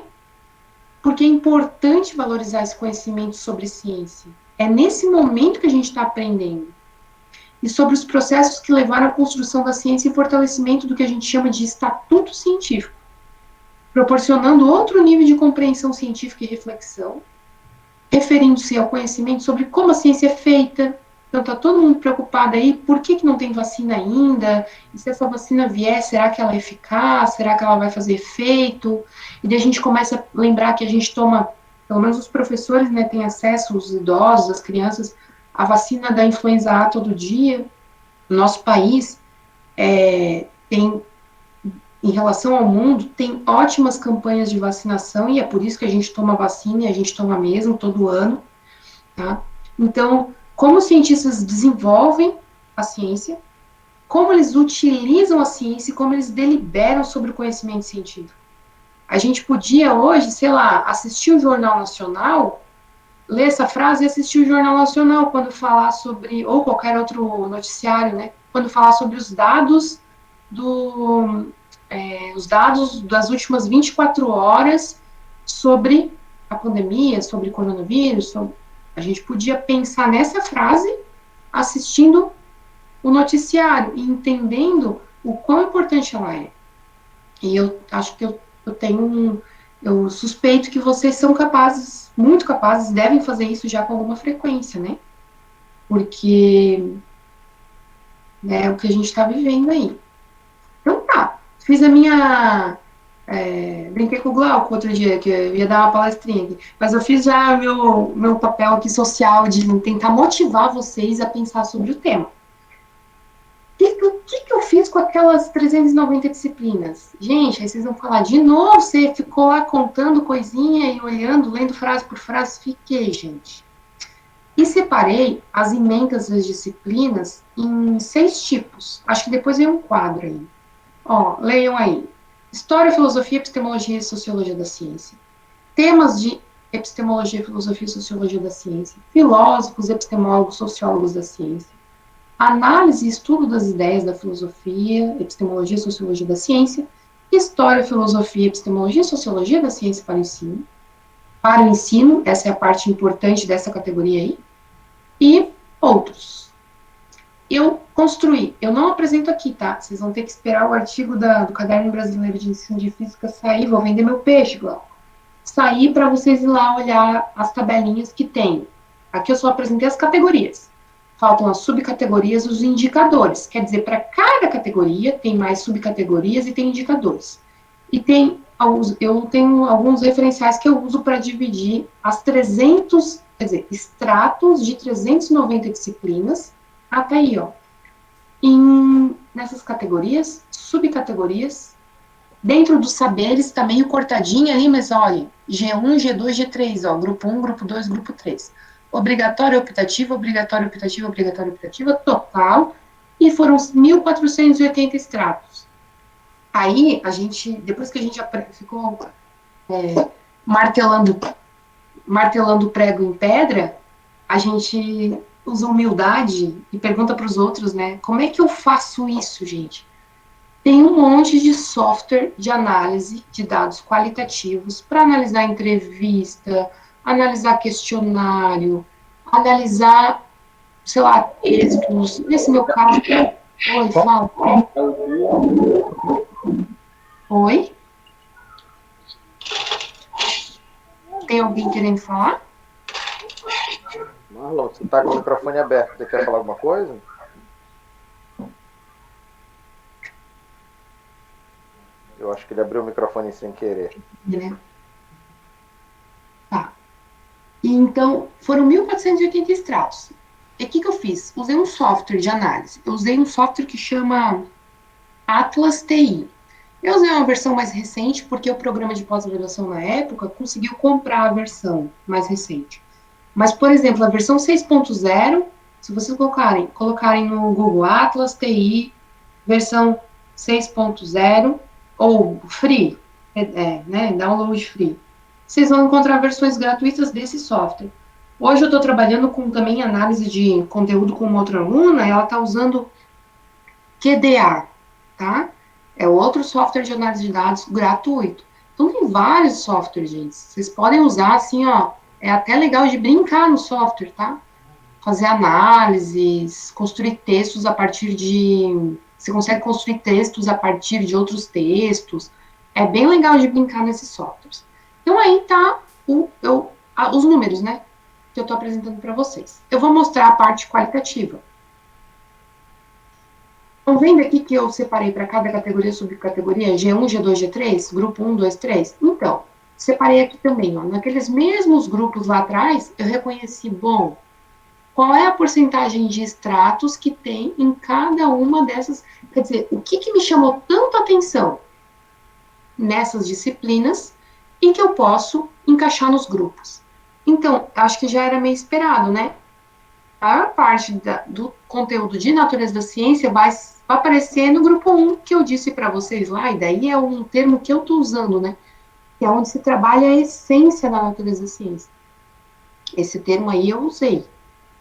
Porque é importante valorizar esse conhecimento sobre ciência. É nesse momento que a gente está aprendendo. E sobre os processos que levaram à construção da ciência e fortalecimento do que a gente chama de estatuto científico, proporcionando outro nível de compreensão científica e reflexão, referindo-se ao conhecimento sobre como a ciência é feita. Então, está todo mundo preocupado aí, por que não tem vacina ainda? E se essa vacina vier, será que ela é eficaz? Será que ela vai fazer efeito? E daí a gente começa a lembrar que a gente toma, pelo menos os professores, né, têm acesso, os idosos, as crianças, a vacina da influenza A todo dia. No nosso país, tem, em relação ao mundo, tem ótimas campanhas de vacinação, e é por isso que a gente toma vacina, e a gente toma mesmo todo ano, tá? Então, como os cientistas desenvolvem a ciência, como eles utilizam a ciência e como eles deliberam sobre o conhecimento científico. A gente podia hoje, sei lá, assistir o Jornal Nacional, ler essa frase e assistir o Jornal Nacional quando falar sobre, ou qualquer outro noticiário, né, quando falar sobre os dados os dados das últimas 24 horas sobre a pandemia, sobre coronavírus, a gente podia pensar nessa frase assistindo o noticiário e entendendo o quão importante ela é. E eu acho que eu tenho eu suspeito que vocês são capazes, muito capazes, devem fazer isso já com alguma frequência, né? Porque é o que a gente está vivendo aí. Então tá, fiz a minha. Brinquei com o Glauco outro dia, que eu ia dar uma palestrinha aqui, mas eu fiz já meu papel aqui social de tentar motivar vocês a pensar sobre o tema. O que eu fiz com aquelas 390 disciplinas? Gente, aí vocês vão falar de novo, você ficou lá contando coisinha e olhando, lendo frase por frase. Fiquei, gente. E separei as emendas das disciplinas em 6 tipos. Acho que depois vem um quadro aí. Ó, leiam aí. História, filosofia, epistemologia e sociologia da ciência. Temas de epistemologia, filosofia e sociologia da ciência. Filósofos, epistemólogos, sociólogos da ciência. Análise e estudo das ideias da filosofia, epistemologia e sociologia da ciência. História, filosofia, epistemologia e sociologia da ciência para o ensino. Para o ensino, essa é a parte importante dessa categoria aí. E outros. Eu construí, eu não apresento aqui, tá? Vocês vão ter que esperar o artigo do Caderno Brasileiro de Ensino de Física sair, vou vender meu peixe, Glauco. Sair para vocês ir lá olhar as tabelinhas que tem. Aqui eu só apresentei as categorias. Faltam as subcategorias, os indicadores. Quer dizer, para cada categoria tem mais subcategorias e tem indicadores. E eu tenho alguns referenciais que eu uso para dividir as 300, quer dizer, extratos de 390 disciplinas, até aí, ó, nessas categorias, subcategorias, dentro dos saberes, tá meio cortadinho ali, mas olha, G1, G2, G3, ó, grupo 1, grupo 2, grupo 3. Obrigatório, optativo, obrigatório, optativo, obrigatório, optativa, total, e foram 1.480 extratos. Aí, a gente, depois que a gente ficou martelando prego em pedra, a gente usa humildade e pergunta para os outros, né? Como é que eu faço isso, gente? Tem um monte de software de análise de dados qualitativos para analisar entrevista, analisar questionário, analisar, sei lá, textos. Nesse meu caso, oi, fala. Oi? Tem alguém querendo falar? Marlon, você está com o microfone aberto. Você quer falar alguma coisa? Eu acho que ele abriu o microfone sem querer. Né? Tá. E então, foram 1.480 extratos. E o que eu fiz? Usei um software de análise. Eu usei um software que chama Atlas TI. Eu usei uma versão mais recente, porque o programa de pós-graduação na época conseguiu comprar a versão mais recente. Mas, por exemplo, a versão 6.0, se vocês colocarem no Google Atlas TI, versão 6.0, ou free, né, download free, vocês vão encontrar versões gratuitas desse software. Hoje eu estou trabalhando com também análise de conteúdo com uma outra aluna, ela está usando QDA, tá? É outro software de análise de dados gratuito. Então tem vários softwares, gente. Vocês podem usar assim, ó. É até legal de brincar no software, tá? Fazer análises, construir textos a partir de. Você consegue construir textos a partir de outros textos. É bem legal de brincar nesses softwares. Então aí tá os números, né? Que eu estou apresentando para vocês. Eu vou mostrar a parte qualitativa. Estão vendo aqui que eu separei para cada categoria e subcategoria G1, G2, G3, grupo 1, 2, 3? Então, separei aqui também, ó, naqueles mesmos grupos lá atrás, eu reconheci, bom, qual é a porcentagem de extratos que tem em cada uma dessas, quer dizer, o que me chamou tanto atenção nessas disciplinas e que eu posso encaixar nos grupos. Então, acho que já era meio esperado, né? A maior parte do conteúdo de natureza da ciência vai aparecer no grupo 1, que eu disse para vocês lá, e daí é um termo que eu estou usando, né? Que é onde se trabalha a essência da natureza da ciência. Esse termo aí eu usei.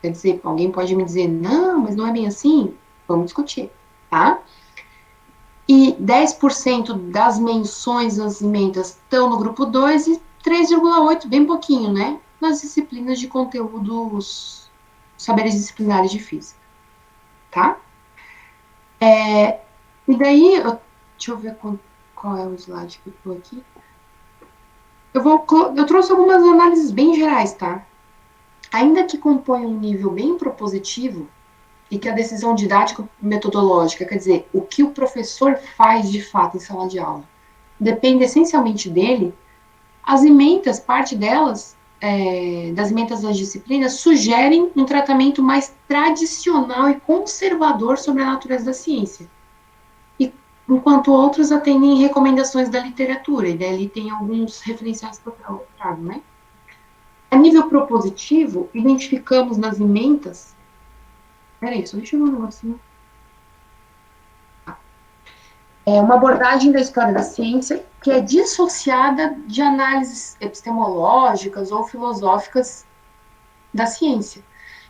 Quer dizer, alguém pode me dizer, não, mas não é bem assim? Vamos discutir, tá? E 10% das menções às emendas estão no grupo 2 e 3,8%, bem pouquinho, né? Nas disciplinas de conteúdos, saberes disciplinares de física, tá? E daí, deixa eu ver qual é o slide que eu tô aqui. Eu trouxe algumas análises bem gerais, tá? Ainda que compõe um nível bem propositivo, e que a decisão didática metodológica, quer dizer, o que o professor faz de fato em sala de aula, depende essencialmente dele, as ementas, parte delas, das ementas das disciplinas, sugerem um tratamento mais tradicional e conservador sobre a natureza da ciência, enquanto outros atendem recomendações da literatura, e daí tem alguns referenciais para o trago, né? A nível propositivo, identificamos nas ementas. Peraí, só deixa eu ver um negocinho. É uma abordagem da história da ciência que é dissociada de análises epistemológicas ou filosóficas da ciência.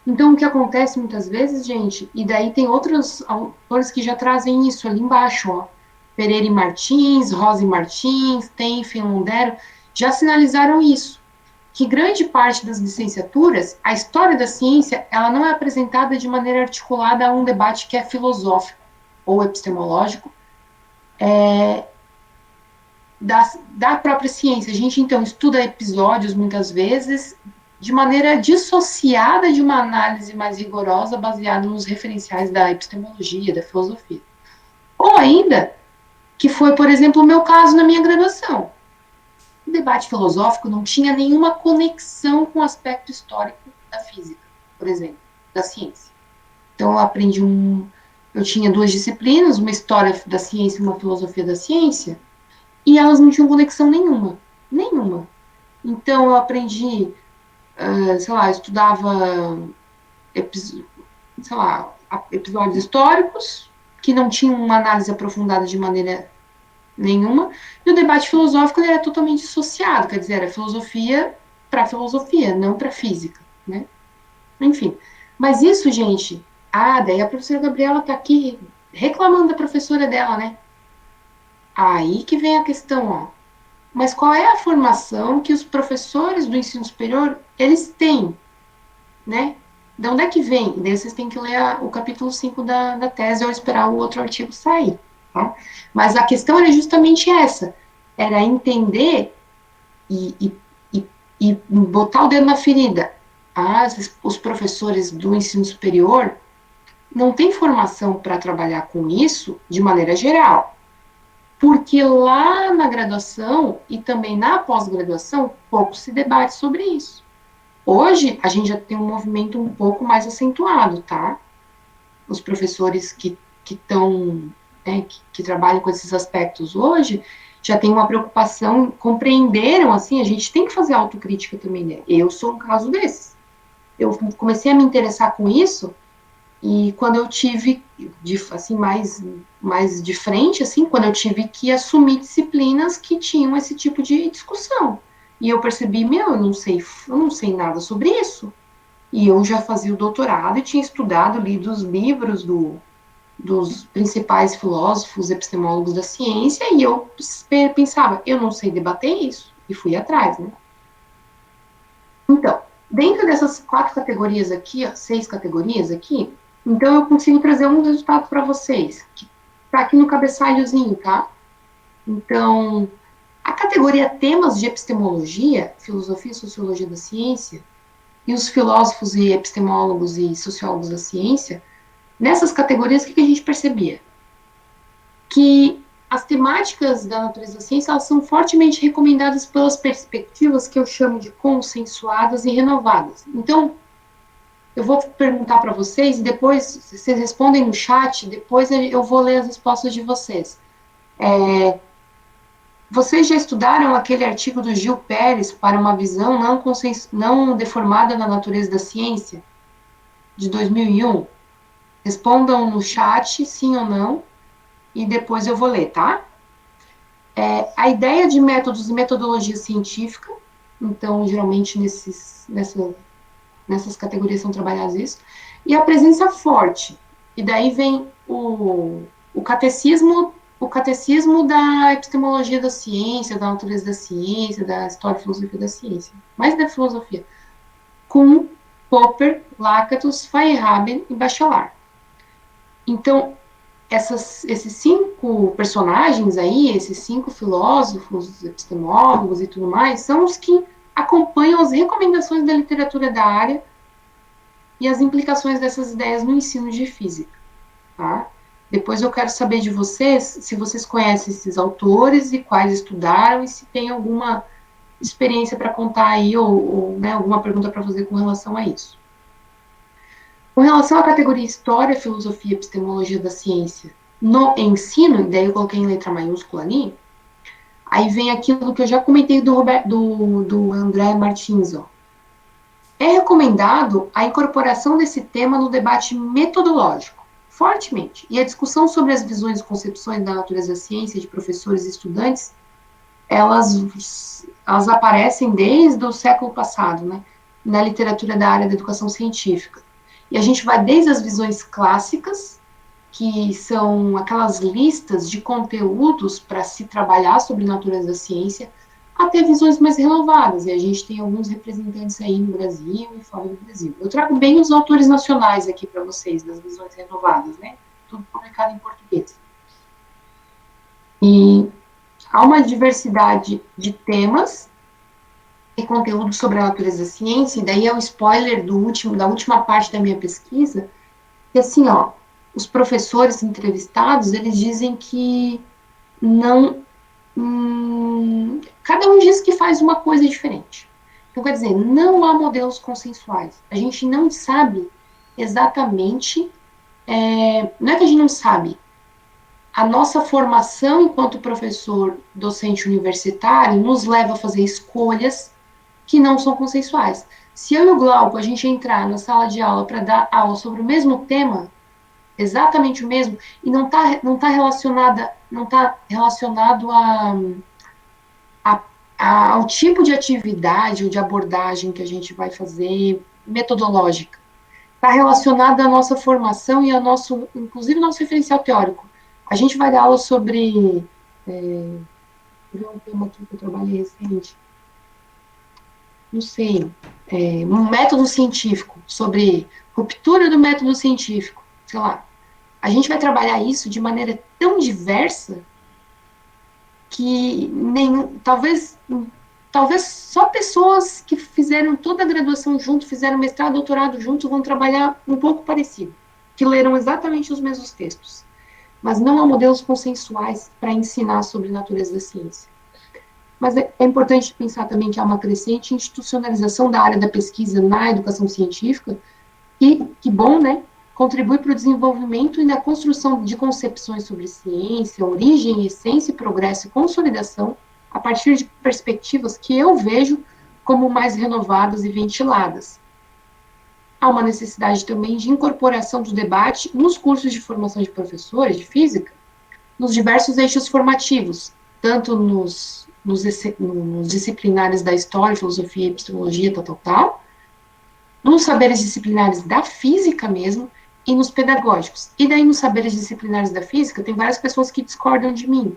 Então, o que acontece muitas vezes, gente, e daí tem outros autores que já trazem isso ali embaixo, ó. Pereira e Martins, Rosa e Martins, Tenfen, Londero, já sinalizaram isso, que grande parte das licenciaturas, a história da ciência, ela não é apresentada de maneira articulada a um debate que é filosófico ou epistemológico, da própria ciência. A gente, então, estuda episódios, muitas vezes, de maneira dissociada de uma análise mais rigorosa, baseada nos referenciais da epistemologia, da filosofia. Ou ainda, que foi, por exemplo, o meu caso na minha graduação. O debate filosófico não tinha nenhuma conexão com o aspecto histórico da física, por exemplo, da ciência. Então, eu tinha duas disciplinas, uma história da ciência e uma filosofia da ciência, e elas não tinham conexão nenhuma. Nenhuma. Então, eu aprendi, sei lá, eu estudava, sei lá, episódios históricos, que não tinham uma análise aprofundada de maneira nenhuma, e o debate filosófico ele era totalmente dissociado, quer dizer, era filosofia para filosofia, não para física, né? Enfim. Mas isso, gente, daí a professora Gabriela está aqui reclamando da professora dela, né? Aí que vem a questão, ó. Mas qual é a formação que os professores do ensino superior, eles têm, né? De onde é que vem? Daí vocês têm que ler o capítulo 5 da tese ou esperar o outro artigo sair. tá? Mas a questão era justamente essa, era entender e botar o dedo na ferida. Os professores do ensino superior não têm formação para trabalhar com isso de maneira geral, porque lá na graduação e também na pós-graduação, pouco se debate sobre isso. Hoje, a gente já tem um movimento um pouco mais acentuado, tá? Os professores que estão, né, que trabalham com esses aspectos hoje, já tem uma preocupação, compreenderam, assim, a gente tem que fazer autocrítica também, né? Eu sou um caso desses. Eu comecei a me interessar com isso e quando eu tive, assim, mais de frente, assim, quando eu tive que assumir disciplinas que tinham esse tipo de discussão. E eu percebi, meu, eu não sei nada sobre isso. E eu já fazia o doutorado e tinha estudado, lido os livros dos principais filósofos, epistemólogos da ciência, e eu pensava, eu não sei debater isso. E fui atrás, né? Então, dentro dessas 4 categorias aqui, ó, 6 categorias aqui, então eu consigo trazer um resultado para vocês, que está aqui no cabeçalhozinho, tá? Então, a categoria temas de epistemologia, filosofia e sociologia da ciência, e os filósofos e epistemólogos e sociólogos da ciência, nessas categorias, o que a gente percebia? Que as temáticas da natureza da ciência, elas são fortemente recomendadas pelas perspectivas que eu chamo de consensuadas e renovadas. Então, eu vou perguntar para vocês e depois vocês respondem no chat, depois eu vou ler as respostas de vocês. Vocês já estudaram aquele artigo do Gil Pérez para uma visão não deformada da natureza da ciência, de 2001? Respondam no chat, sim ou não, e depois eu vou ler, tá? A ideia de métodos e metodologia científica, então, geralmente, nessas categorias são trabalhadas isso, e a presença forte, e daí vem o catecismo da epistemologia da ciência, da natureza da ciência, da história e filosofia da ciência, mais da filosofia, com Popper, Lakatos, Feyerabend e Bachelard. Então, esses 5 personagens aí, esses 5 filósofos, epistemólogos e tudo mais, são os que acompanham as recomendações da literatura da área e as implicações dessas ideias no ensino de física, tá? Depois eu quero saber de vocês, se vocês conhecem esses autores e quais estudaram e se tem alguma experiência para contar aí ou né, alguma pergunta para fazer com relação a isso. Com relação à categoria História, Filosofia e Epistemologia da Ciência no ensino, e daí eu coloquei em letra maiúscula ali, aí vem aquilo que eu já comentei do André Martins. Ó. É recomendado a incorporação desse tema no debate metodológico, fortemente, e a discussão sobre as visões e concepções da natureza da ciência de professores e estudantes, elas aparecem desde o século passado, né, na literatura da área da educação científica. E a gente vai desde as visões clássicas, que são aquelas listas de conteúdos para se trabalhar sobre a natureza da ciência, até visões mais renovadas. E a gente tem alguns representantes aí no Brasil e fora do Brasil. Eu trago bem os autores nacionais aqui para vocês, das visões renovadas, né? Tudo publicado em português. E há uma diversidade de temas e conteúdo sobre a natureza da ciência, e daí é o spoiler da última parte da minha pesquisa, que assim, ó, os professores entrevistados, eles dizem que não... cada um diz que faz uma coisa diferente. Então, quer dizer, não há modelos consensuais. A gente não sabe exatamente... não é que a gente não sabe. A nossa formação enquanto professor docente universitário nos leva a fazer escolhas que não são consensuais. Se eu e o Glauco, a gente entrar na sala de aula para dar aula sobre o mesmo tema, exatamente o mesmo, e não tá relacionado ao tipo de atividade ou de abordagem que a gente vai fazer metodológica. Está relacionado à nossa formação e ao nosso, inclusive, nosso referencial teórico. A gente vai dar aula sobre... um tema aqui que eu trabalhei recente. Não sei, um método científico, sobre ruptura do método científico, sei lá. A gente vai trabalhar isso de maneira tão diversa que talvez só pessoas que fizeram toda a graduação junto, fizeram mestrado, doutorado junto, vão trabalhar um pouco parecido, que leram exatamente os mesmos textos. Mas não há modelos consensuais para ensinar sobre a natureza da ciência. Mas é importante pensar também que há uma crescente institucionalização da área da pesquisa na educação científica, e que bom, né? Contribui para o desenvolvimento e na construção de concepções sobre ciência, origem, essência, progresso e consolidação, a partir de perspectivas que eu vejo como mais renovadas e ventiladas. Há uma necessidade também de incorporação do debate nos cursos de formação de professores de física, nos diversos eixos formativos, tanto nos disciplinares da história, filosofia, epistemologia, tal, nos saberes disciplinares da física mesmo, e nos pedagógicos. E daí, nos saberes disciplinares da física, tem várias pessoas que discordam de mim.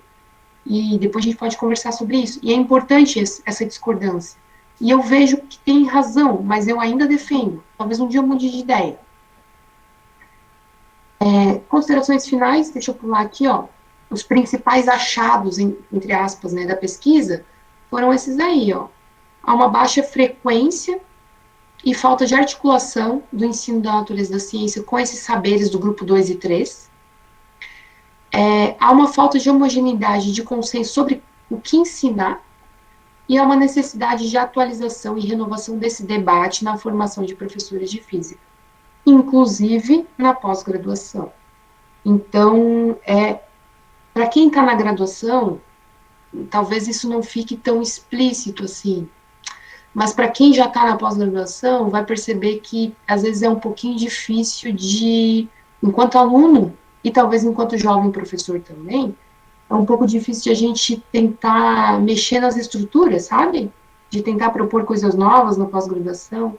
E depois a gente pode conversar sobre isso. E é importante essa discordância. E eu vejo que tem razão, mas eu ainda defendo. Talvez um dia eu mude de ideia. Considerações finais, deixa eu pular aqui, ó. Os principais achados, entre aspas, né, da pesquisa, foram esses aí, ó. Há uma baixa frequência e falta de articulação do ensino da natureza da ciência com esses saberes do grupo 2 e 3. Há uma falta de homogeneidade de consenso sobre o que ensinar, e há uma necessidade de atualização e renovação desse debate na formação de professores de física, inclusive na pós-graduação. Então, para quem está na graduação, talvez isso não fique tão explícito assim, mas para quem já está na pós-graduação, vai perceber que às vezes é um pouquinho difícil enquanto aluno, e talvez enquanto jovem professor também, é um pouco difícil de a gente tentar mexer nas estruturas, sabe? De tentar propor coisas novas na pós-graduação.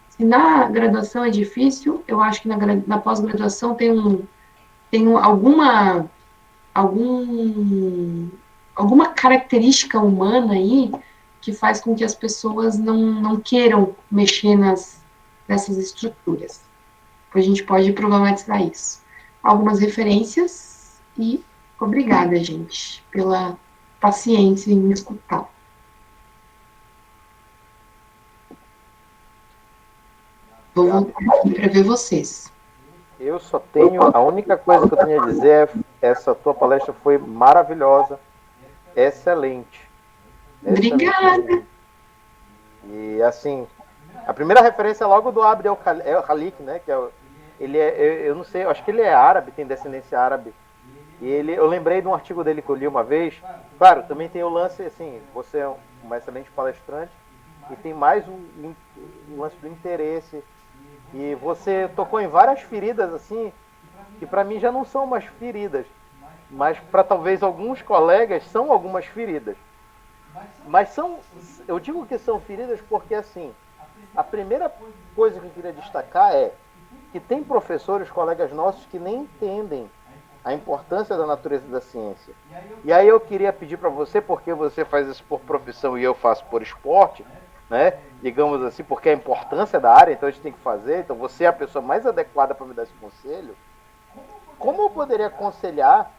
Se na graduação é difícil, eu acho que na pós-graduação tem alguma característica humana aí que faz com que as pessoas não queiram mexer nessas estruturas. A gente pode problematizar isso. Algumas referências e obrigada, gente, pela paciência em me escutar. Vou voltar aqui para ver vocês. Eu só tenho, a única coisa que eu tenho a dizer é essa tua palestra foi maravilhosa, excelente. Obrigada. E assim, a primeira referência é logo do Abd el-Khalik, né? Que eu não sei, eu acho que ele é árabe, tem descendência árabe. E eu lembrei de um artigo dele que eu li uma vez. Claro, também tem o lance, assim, você é uma excelente palestrante e tem mais um lance do interesse. E você tocou em várias feridas, assim, que para mim já não são umas feridas, mas para talvez alguns colegas são algumas feridas. Mas eu digo que são feridas porque, assim, a primeira coisa que eu queria destacar é que tem professores, colegas nossos, que nem entendem a importância da natureza da ciência. E aí eu queria pedir para você, porque você faz isso por profissão e eu faço por esporte, né? Digamos assim, porque a importância da área, então a gente tem que fazer, então você é a pessoa mais adequada para me dar esse conselho. Como eu poderia aconselhar,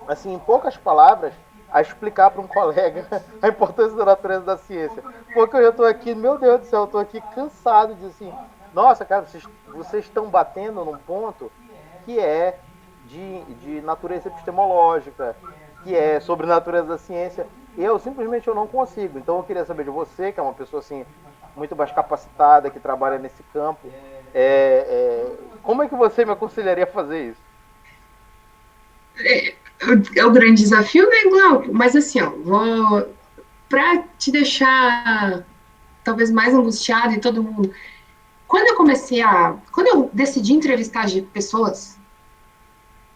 assim, em poucas palavras, a explicar para um colega a importância da natureza da ciência? Porque eu já estou aqui, meu Deus do céu, eu estou aqui cansado de assim, nossa, cara, vocês estão batendo num ponto que é de natureza epistemológica, que é sobre natureza da ciência. Eu simplesmente não consigo. Então eu queria saber de você, que é uma pessoa assim muito mais capacitada, que trabalha nesse campo, como é que você me aconselharia a fazer isso? É o grande desafio, né, Glauco? Mas assim, ó, para te deixar talvez mais angustiado e todo mundo. Quando eu decidi entrevistar pessoas,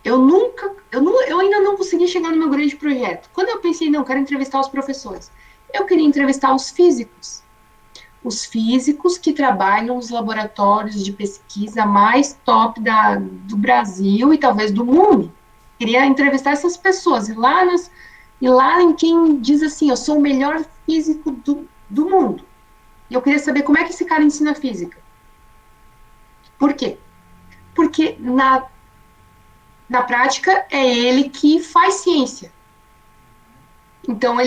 eu ainda não consegui chegar no meu grande projeto. Quando eu pensei, não, quero entrevistar os professores, eu queria entrevistar os físicos. Os físicos que trabalham nos laboratórios de pesquisa mais top do Brasil e talvez do mundo. Queria entrevistar essas pessoas, e lá em quem diz assim, eu sou o melhor físico do mundo. E eu queria saber como é que esse cara ensina física. Por quê? Porque na prática, é ele que faz ciência. Então,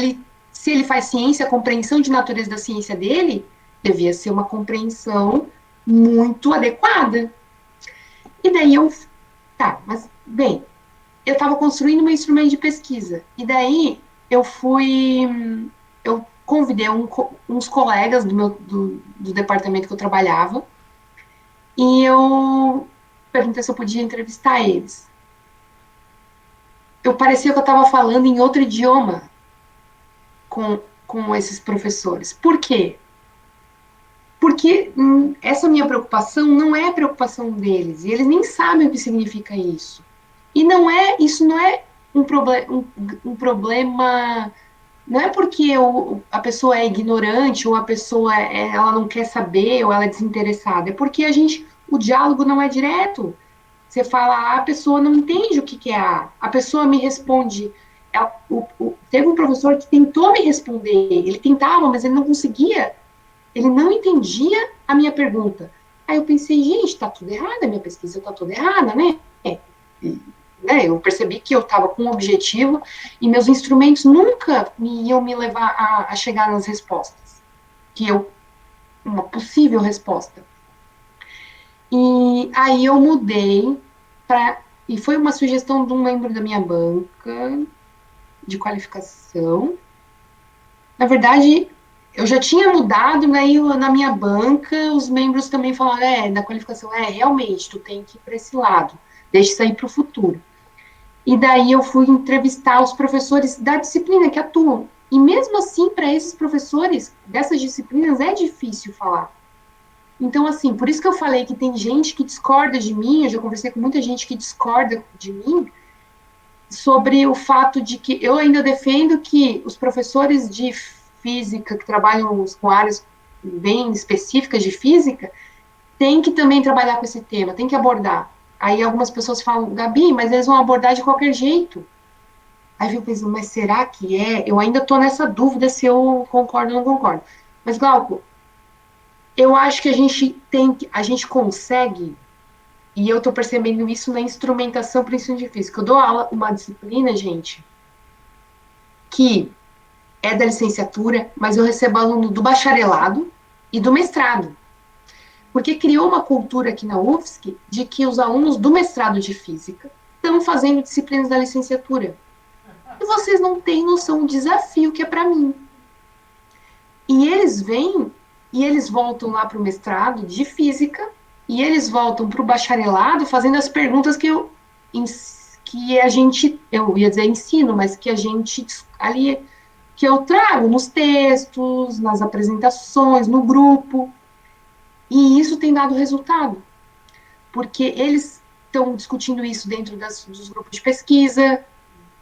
se ele faz ciência, a compreensão de natureza da ciência dele devia ser uma compreensão muito adequada. E daí tá, mas, bem, eu estava construindo meu instrumento de pesquisa. E daí eu convidei uns colegas do departamento que eu trabalhava, e eu perguntei se eu podia entrevistar eles. Eu parecia que eu estava falando em outro idioma com esses professores. Por quê? Porque essa minha preocupação não é a preocupação deles, e eles nem sabem o que significa isso. E isso não é um problema, não é porque a pessoa é ignorante, ou a pessoa ela não quer saber, ou ela é desinteressada, é porque o diálogo não é direto. Você fala A, a pessoa não entende o que é A pessoa me responde. Teve um professor que tentou me responder, ele tentava, mas ele não conseguia, ele não entendia a minha pergunta. Aí eu pensei, gente, está tudo errado, a minha pesquisa está toda errada, né? Né? Eu percebi que eu estava com um objetivo e meus instrumentos nunca iam me levar a chegar nas respostas, uma possível resposta. E aí eu mudei e foi uma sugestão de um membro da minha banca de qualificação. Na verdade, eu já tinha mudado, né, na minha banca, os membros também falaram, da qualificação, realmente, tu tem que ir para esse lado, deixa isso aí para o futuro. E daí eu fui entrevistar os professores da disciplina que atuam. E mesmo assim, para esses professores dessas disciplinas, é difícil falar. Então, assim, por isso que eu falei que tem gente que discorda de mim, eu já conversei com muita gente que discorda de mim, sobre o fato de que eu ainda defendo que os professores de física, que trabalham com áreas bem específicas de física, têm que também trabalhar com esse tema, têm que abordar. Aí algumas pessoas falam, Gabi, mas eles vão abordar de qualquer jeito. Aí eu penso, mas será que é? Eu ainda estou nessa dúvida se eu concordo ou não concordo. Mas, Glauco, eu acho que a gente consegue, e eu estou percebendo isso na instrumentação para o ensino de física. Eu dou aula, uma disciplina, gente, que é da licenciatura, mas eu recebo aluno do bacharelado e do mestrado. Porque criou uma cultura aqui na UFSC de que os alunos do mestrado de física estão fazendo disciplinas da licenciatura. E vocês não têm noção do desafio que é para mim. E eles vêm e eles voltam lá para o mestrado de física e eles voltam para o bacharelado fazendo as perguntas eu ia dizer ensino, mas que a gente ali, que eu trago nos textos, nas apresentações, no grupo. E isso tem dado resultado, porque eles estão discutindo isso dentro dos grupos de pesquisa,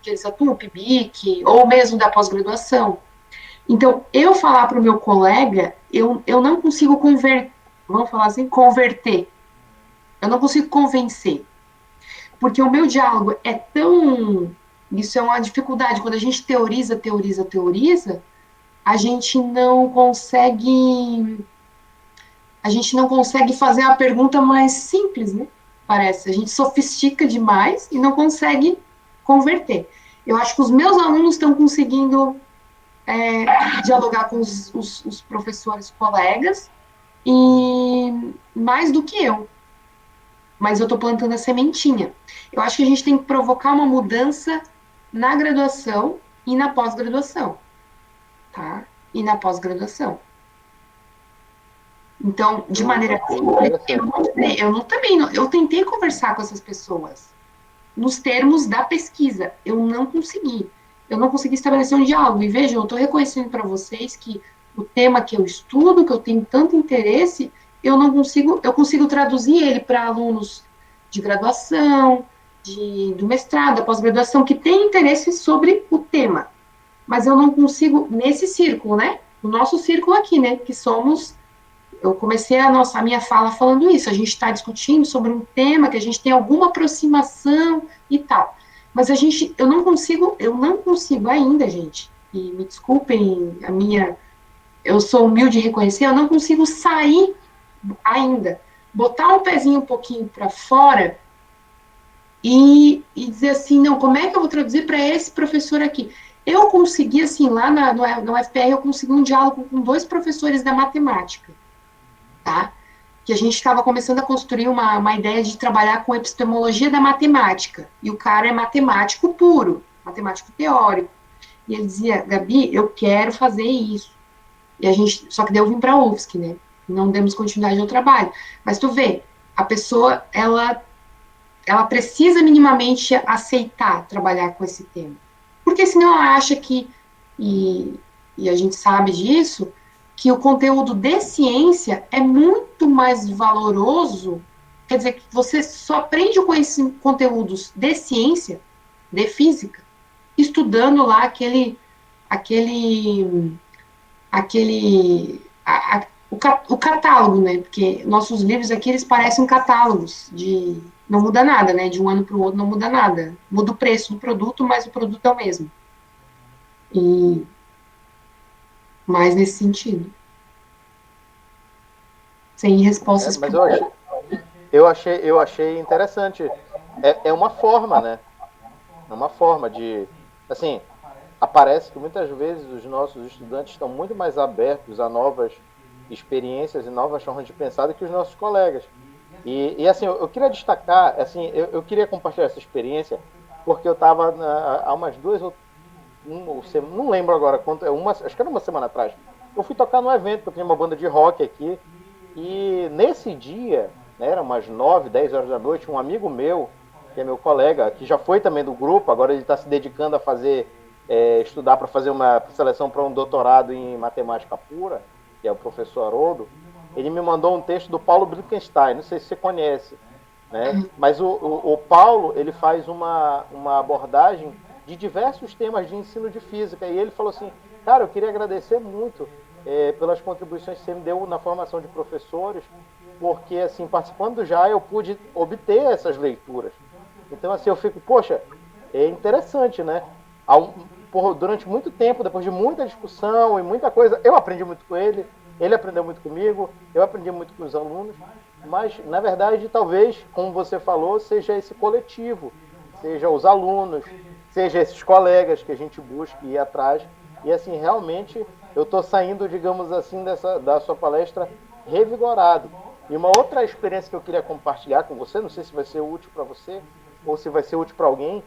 que eles atuam, PIBIC, ou mesmo da pós-graduação. Então, eu falar para o meu colega, eu não consigo vamos falar assim, converter. Eu não consigo convencer. Porque o meu diálogo é tão... Isso é uma dificuldade. Quando a gente teoriza, a gente não consegue... A gente não consegue fazer a pergunta mais simples, né? Parece. A gente sofistica demais e não consegue converter. Eu acho que os meus alunos estão conseguindo dialogar com os professores colegas e mais do que eu. Mas eu estou plantando a sementinha. Eu acho que a gente tem que provocar uma mudança na graduação e na pós-graduação, tá? E na pós-graduação. Então, de maneira simples, eu tentei conversar com essas pessoas nos termos da pesquisa, eu não consegui estabelecer um diálogo, e vejam, eu estou reconhecendo para vocês que o tema que eu estudo, que eu tenho tanto interesse, eu consigo traduzir ele para alunos de graduação, do mestrado, da pós-graduação, que têm interesse sobre o tema, mas eu não consigo, nesse círculo, né, o nosso círculo aqui, né, que somos... Eu comecei a minha fala falando isso, a gente está discutindo sobre um tema que a gente tem alguma aproximação e tal. Mas eu não consigo ainda, gente, e me desculpem eu sou humilde em reconhecer, eu não consigo sair ainda, botar um pezinho um pouquinho para fora e e dizer assim, não, como é que eu vou traduzir para esse professor aqui? Eu consegui, assim, lá no UFPR, eu consegui um diálogo com 2 professores da matemática, tá? Que a gente estava começando a construir uma ideia de trabalhar com epistemologia da matemática. E o cara é matemático puro, matemático teórico. E ele dizia, Gabi, eu quero fazer isso. E a gente, só que daí eu vim para a UFSC, né? Não demos continuidade ao trabalho. Mas tu vê, a pessoa, ela precisa minimamente aceitar trabalhar com esse tema. Porque senão ela acha que, e, e a gente sabe disso, que o conteúdo de ciência é muito mais valoroso, quer dizer, que você só aprende com esses conteúdos de ciência, de física, estudando lá aquele, o catálogo, né? Porque nossos livros aqui, eles parecem catálogos de... Não muda nada, né? De um ano para o outro não muda nada. Muda o preço do produto, mas o produto é o mesmo. E mais nesse sentido. Sem respostas Mas eu achei interessante. É uma forma, né? É uma forma de, assim, aparece que muitas vezes os nossos estudantes estão muito mais abertos a novas experiências e novas formas de pensar do que os nossos colegas. E assim, eu queria destacar, assim, eu queria compartilhar essa experiência, porque eu estava há umas 2 ou não lembro agora quanto, acho que era uma semana atrás, eu fui tocar num evento, que eu tinha uma banda de rock aqui, e nesse dia, né, era umas 9, 10 horas da noite, um amigo meu, que é meu colega, que já foi também do grupo, agora ele está se dedicando a estudar para fazer uma seleção para um doutorado em matemática pura, que é o professor Haroldo. Ele me mandou um texto do Paulo Wittgenstein, não sei se você conhece, né? Mas o Paulo, ele faz uma abordagem de diversos temas de ensino de física, e ele falou assim, cara, eu queria agradecer muito pelas contribuições que você me deu na formação de professores, porque assim, participando do JA eu pude obter essas leituras. Então assim, eu fico, poxa, é interessante, né? Durante muito tempo, depois de muita discussão e muita coisa, eu aprendi muito com ele aprendeu muito comigo, eu aprendi muito com os alunos, mas, na verdade, talvez, como você falou, seja esse coletivo, seja os alunos, seja esses colegas que a gente busca ir atrás. E, assim, realmente, eu estou saindo, digamos assim, da sua palestra revigorado. E uma outra experiência que eu queria compartilhar com você, não sei se vai ser útil para você ou se vai ser útil para alguém,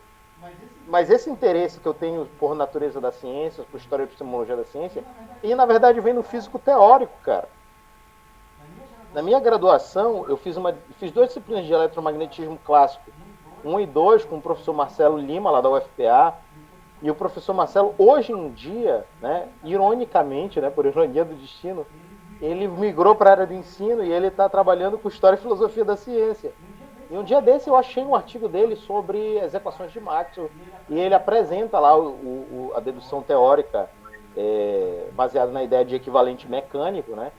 mas esse interesse que eu tenho por natureza da ciência, por história e epistemologia da ciência, e na verdade vem no físico teórico, cara. Na minha graduação, eu fiz 2 disciplinas de eletromagnetismo clássico, 1 e 2, com o professor Marcelo Lima, lá da UFPA, e o professor Marcelo, hoje em dia, né, ironicamente, né, por ironia do destino, ele migrou para a área do ensino e ele está trabalhando com história e filosofia da ciência. E um dia desse eu achei um artigo dele sobre as equações de Maxwell, e ele apresenta lá a dedução teórica baseada na ideia de equivalente mecânico, né?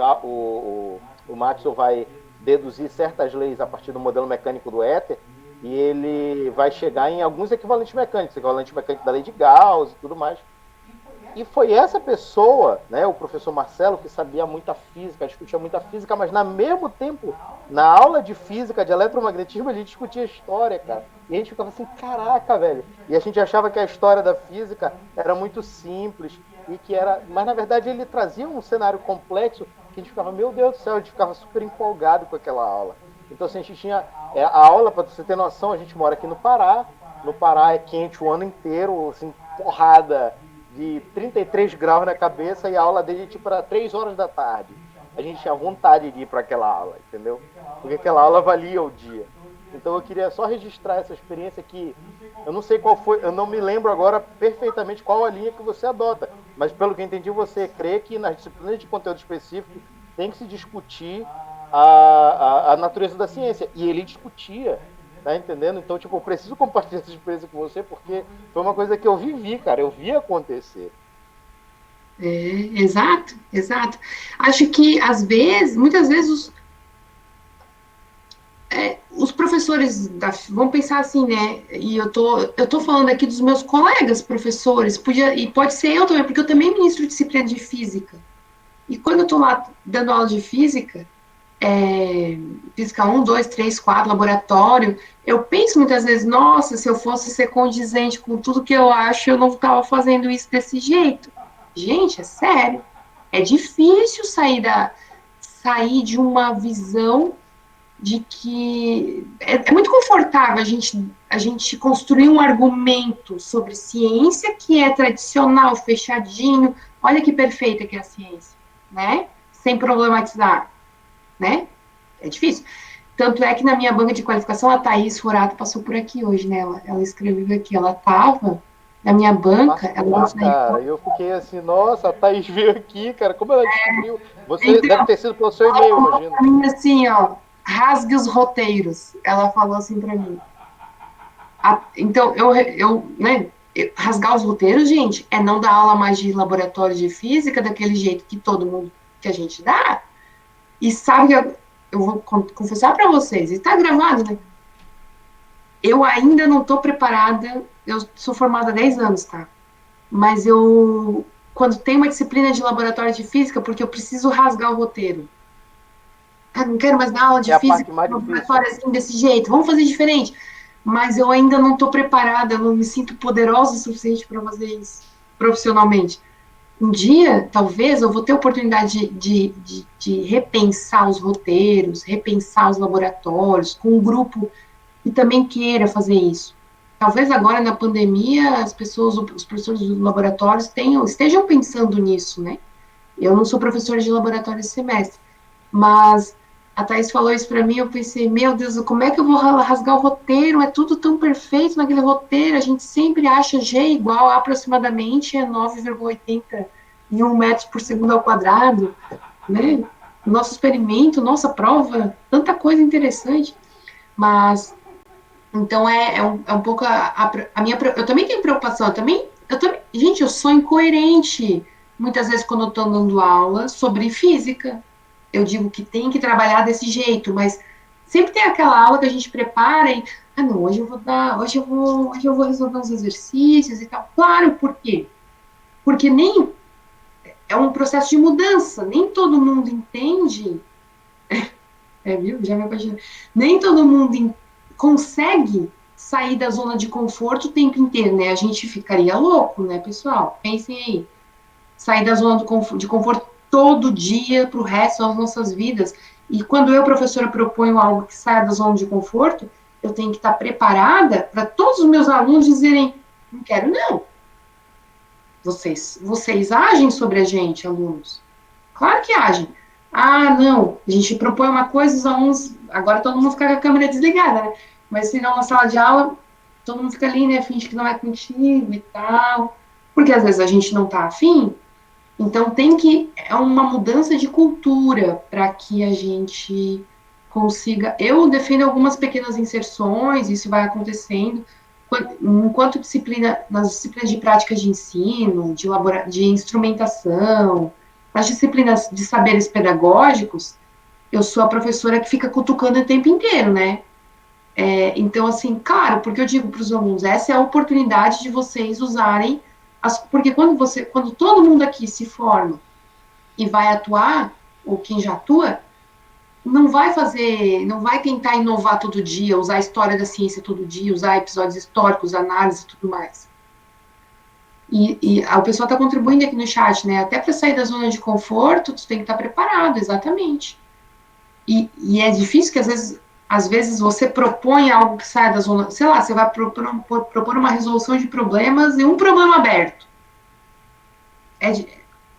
O Maxwell vai deduzir certas leis a partir do modelo mecânico do éter, e ele vai chegar em alguns equivalentes mecânicos, equivalente mecânico da lei de Gauss e tudo mais. E foi essa pessoa, né, o professor Marcelo, que sabia muita física, discutia muita física, mas, ao mesmo tempo, na aula de física, de eletromagnetismo, ele discutia história, cara. E a gente ficava assim, caraca, velho. E a gente achava que a história da física era muito simples, e que era... Mas, na verdade, ele trazia um cenário complexo que a gente ficava, meu Deus do céu, a gente ficava super empolgado com aquela aula. Então, assim, a gente tinha... a aula, para você ter noção, a gente mora aqui no Pará. No Pará é quente o ano inteiro, assim, porrada de 33 graus na cabeça, e a aula dele tipo era 3 horas da tarde. A gente tinha vontade de ir para aquela aula, entendeu? Porque aquela aula valia o dia. Então eu queria só registrar essa experiência que eu não sei qual foi, eu não me lembro agora perfeitamente qual a linha que você adota, mas pelo que eu entendi, você crê que nas disciplinas de conteúdo específico tem que se discutir a natureza da ciência. E ele discutia. Tá entendendo? Então, tipo, eu preciso compartilhar essa experiência com você, porque foi uma coisa que eu vivi, cara. Eu vi acontecer. Exato, exato. Acho que, muitas vezes, os professores, vamos pensar assim, né? E eu tô falando aqui dos meus colegas professores, e pode ser eu também, porque eu também ministro disciplina de física. E quando eu tô lá dando aula de física, física 1, 2, 3, 4, laboratório, eu penso muitas vezes, nossa, se eu fosse ser condizente com tudo que eu acho, eu não estava fazendo isso desse jeito. Gente, é sério. É difícil sair de uma visão de que é muito confortável a gente construir um argumento sobre ciência que é tradicional, fechadinho. Olha que perfeita que é a ciência, né? Sem problematizar, né? É difícil. Tanto é que na minha banca de qualificação, a Thaís Forato passou por aqui hoje, né? Ela escreveu aqui, ela estava na minha banca, ela não Passou, saiu. cara. E eu fiquei assim, nossa, a Thaís veio aqui, cara. Como ela descobriu? Você deve Então, ter sido pelo seu e-mail, imagino. pra mim, assim, ó, rasgue os roteiros. Ela falou assim para mim. Então, né, rasgar os roteiros, gente, é não dar aula mais de laboratório de física daquele jeito que todo mundo que a gente dá. E sabe que eu vou confessar para vocês, e tá gravado, né? Eu ainda não tô preparada, eu sou formada há 10 anos, tá? Mas quando tem uma disciplina de laboratório de física, porque eu preciso rasgar o roteiro. Ah, não quero mais dar aula de É a física parte mais no difícil. laboratório assim, desse jeito, vamos fazer diferente. Mas eu ainda não estou preparada, eu não me sinto poderosa o suficiente para fazer isso profissionalmente. Um dia, talvez, eu vou ter a oportunidade de repensar os roteiros, repensar os laboratórios, com um grupo que também queira fazer isso. Talvez agora, na pandemia, as pessoas, os professores dos laboratórios estejam pensando nisso, né? Eu não sou professora de laboratório esse semestre, mas a Thaís falou isso para mim, eu pensei, meu Deus, como é que eu vou rasgar o roteiro? É tudo tão perfeito naquele roteiro, a gente sempre acha G igual a aproximadamente 9,81 metros por segundo ao quadrado, né? Nosso experimento, nossa prova, tanta coisa interessante, mas então é um pouco a minha. Eu também tenho preocupação, eu também. Gente, eu sou incoerente muitas vezes quando eu estou dando aula sobre física. Eu digo que tem que trabalhar desse jeito, mas sempre tem aquela aula que a gente prepara e. Ah, não, hoje eu vou resolver uns exercícios e tal. Claro, por quê? Porque nem é um processo de mudança, nem todo mundo entende. Viu? Já me apaixonei. Nem todo mundo consegue sair da zona de conforto o tempo inteiro, né? A gente ficaria louco, né, pessoal? Pensem aí. Sair da zona de conforto todo dia para o resto das nossas vidas. E quando eu, professora, proponho algo que saia da zona de conforto, eu tenho que estar preparada para todos os meus alunos dizerem: não quero, não. Vocês agem sobre a gente, alunos. Claro que agem. Ah, não, a gente propõe uma coisa, os alunos. Agora todo mundo fica com a câmera desligada, né? Mas se não na sala de aula, todo mundo fica ali, né? Finge que não é contigo e tal. Porque às vezes a gente não tá afim. Então é uma mudança de cultura para que a gente consiga. Eu defendo algumas pequenas inserções, isso vai acontecendo. Enquanto nas disciplinas de prática de ensino, de instrumentação, nas disciplinas de saberes pedagógicos, eu sou a professora que fica cutucando o tempo inteiro, né? Então, assim, claro, porque eu digo para os alunos, essa é a oportunidade de vocês usarem, porque quando todo mundo aqui se forma e vai atuar, ou quem já atua, não vai tentar inovar todo dia, usar a história da ciência todo dia, usar episódios históricos, análise e tudo mais. E o pessoal está contribuindo aqui no chat, né? Até para sair da zona de conforto, tu tem que estar preparado, exatamente. E é difícil que às vezes você propõe algo que sai da zona, sei lá, você vai propor uma resolução de problemas e um problema aberto.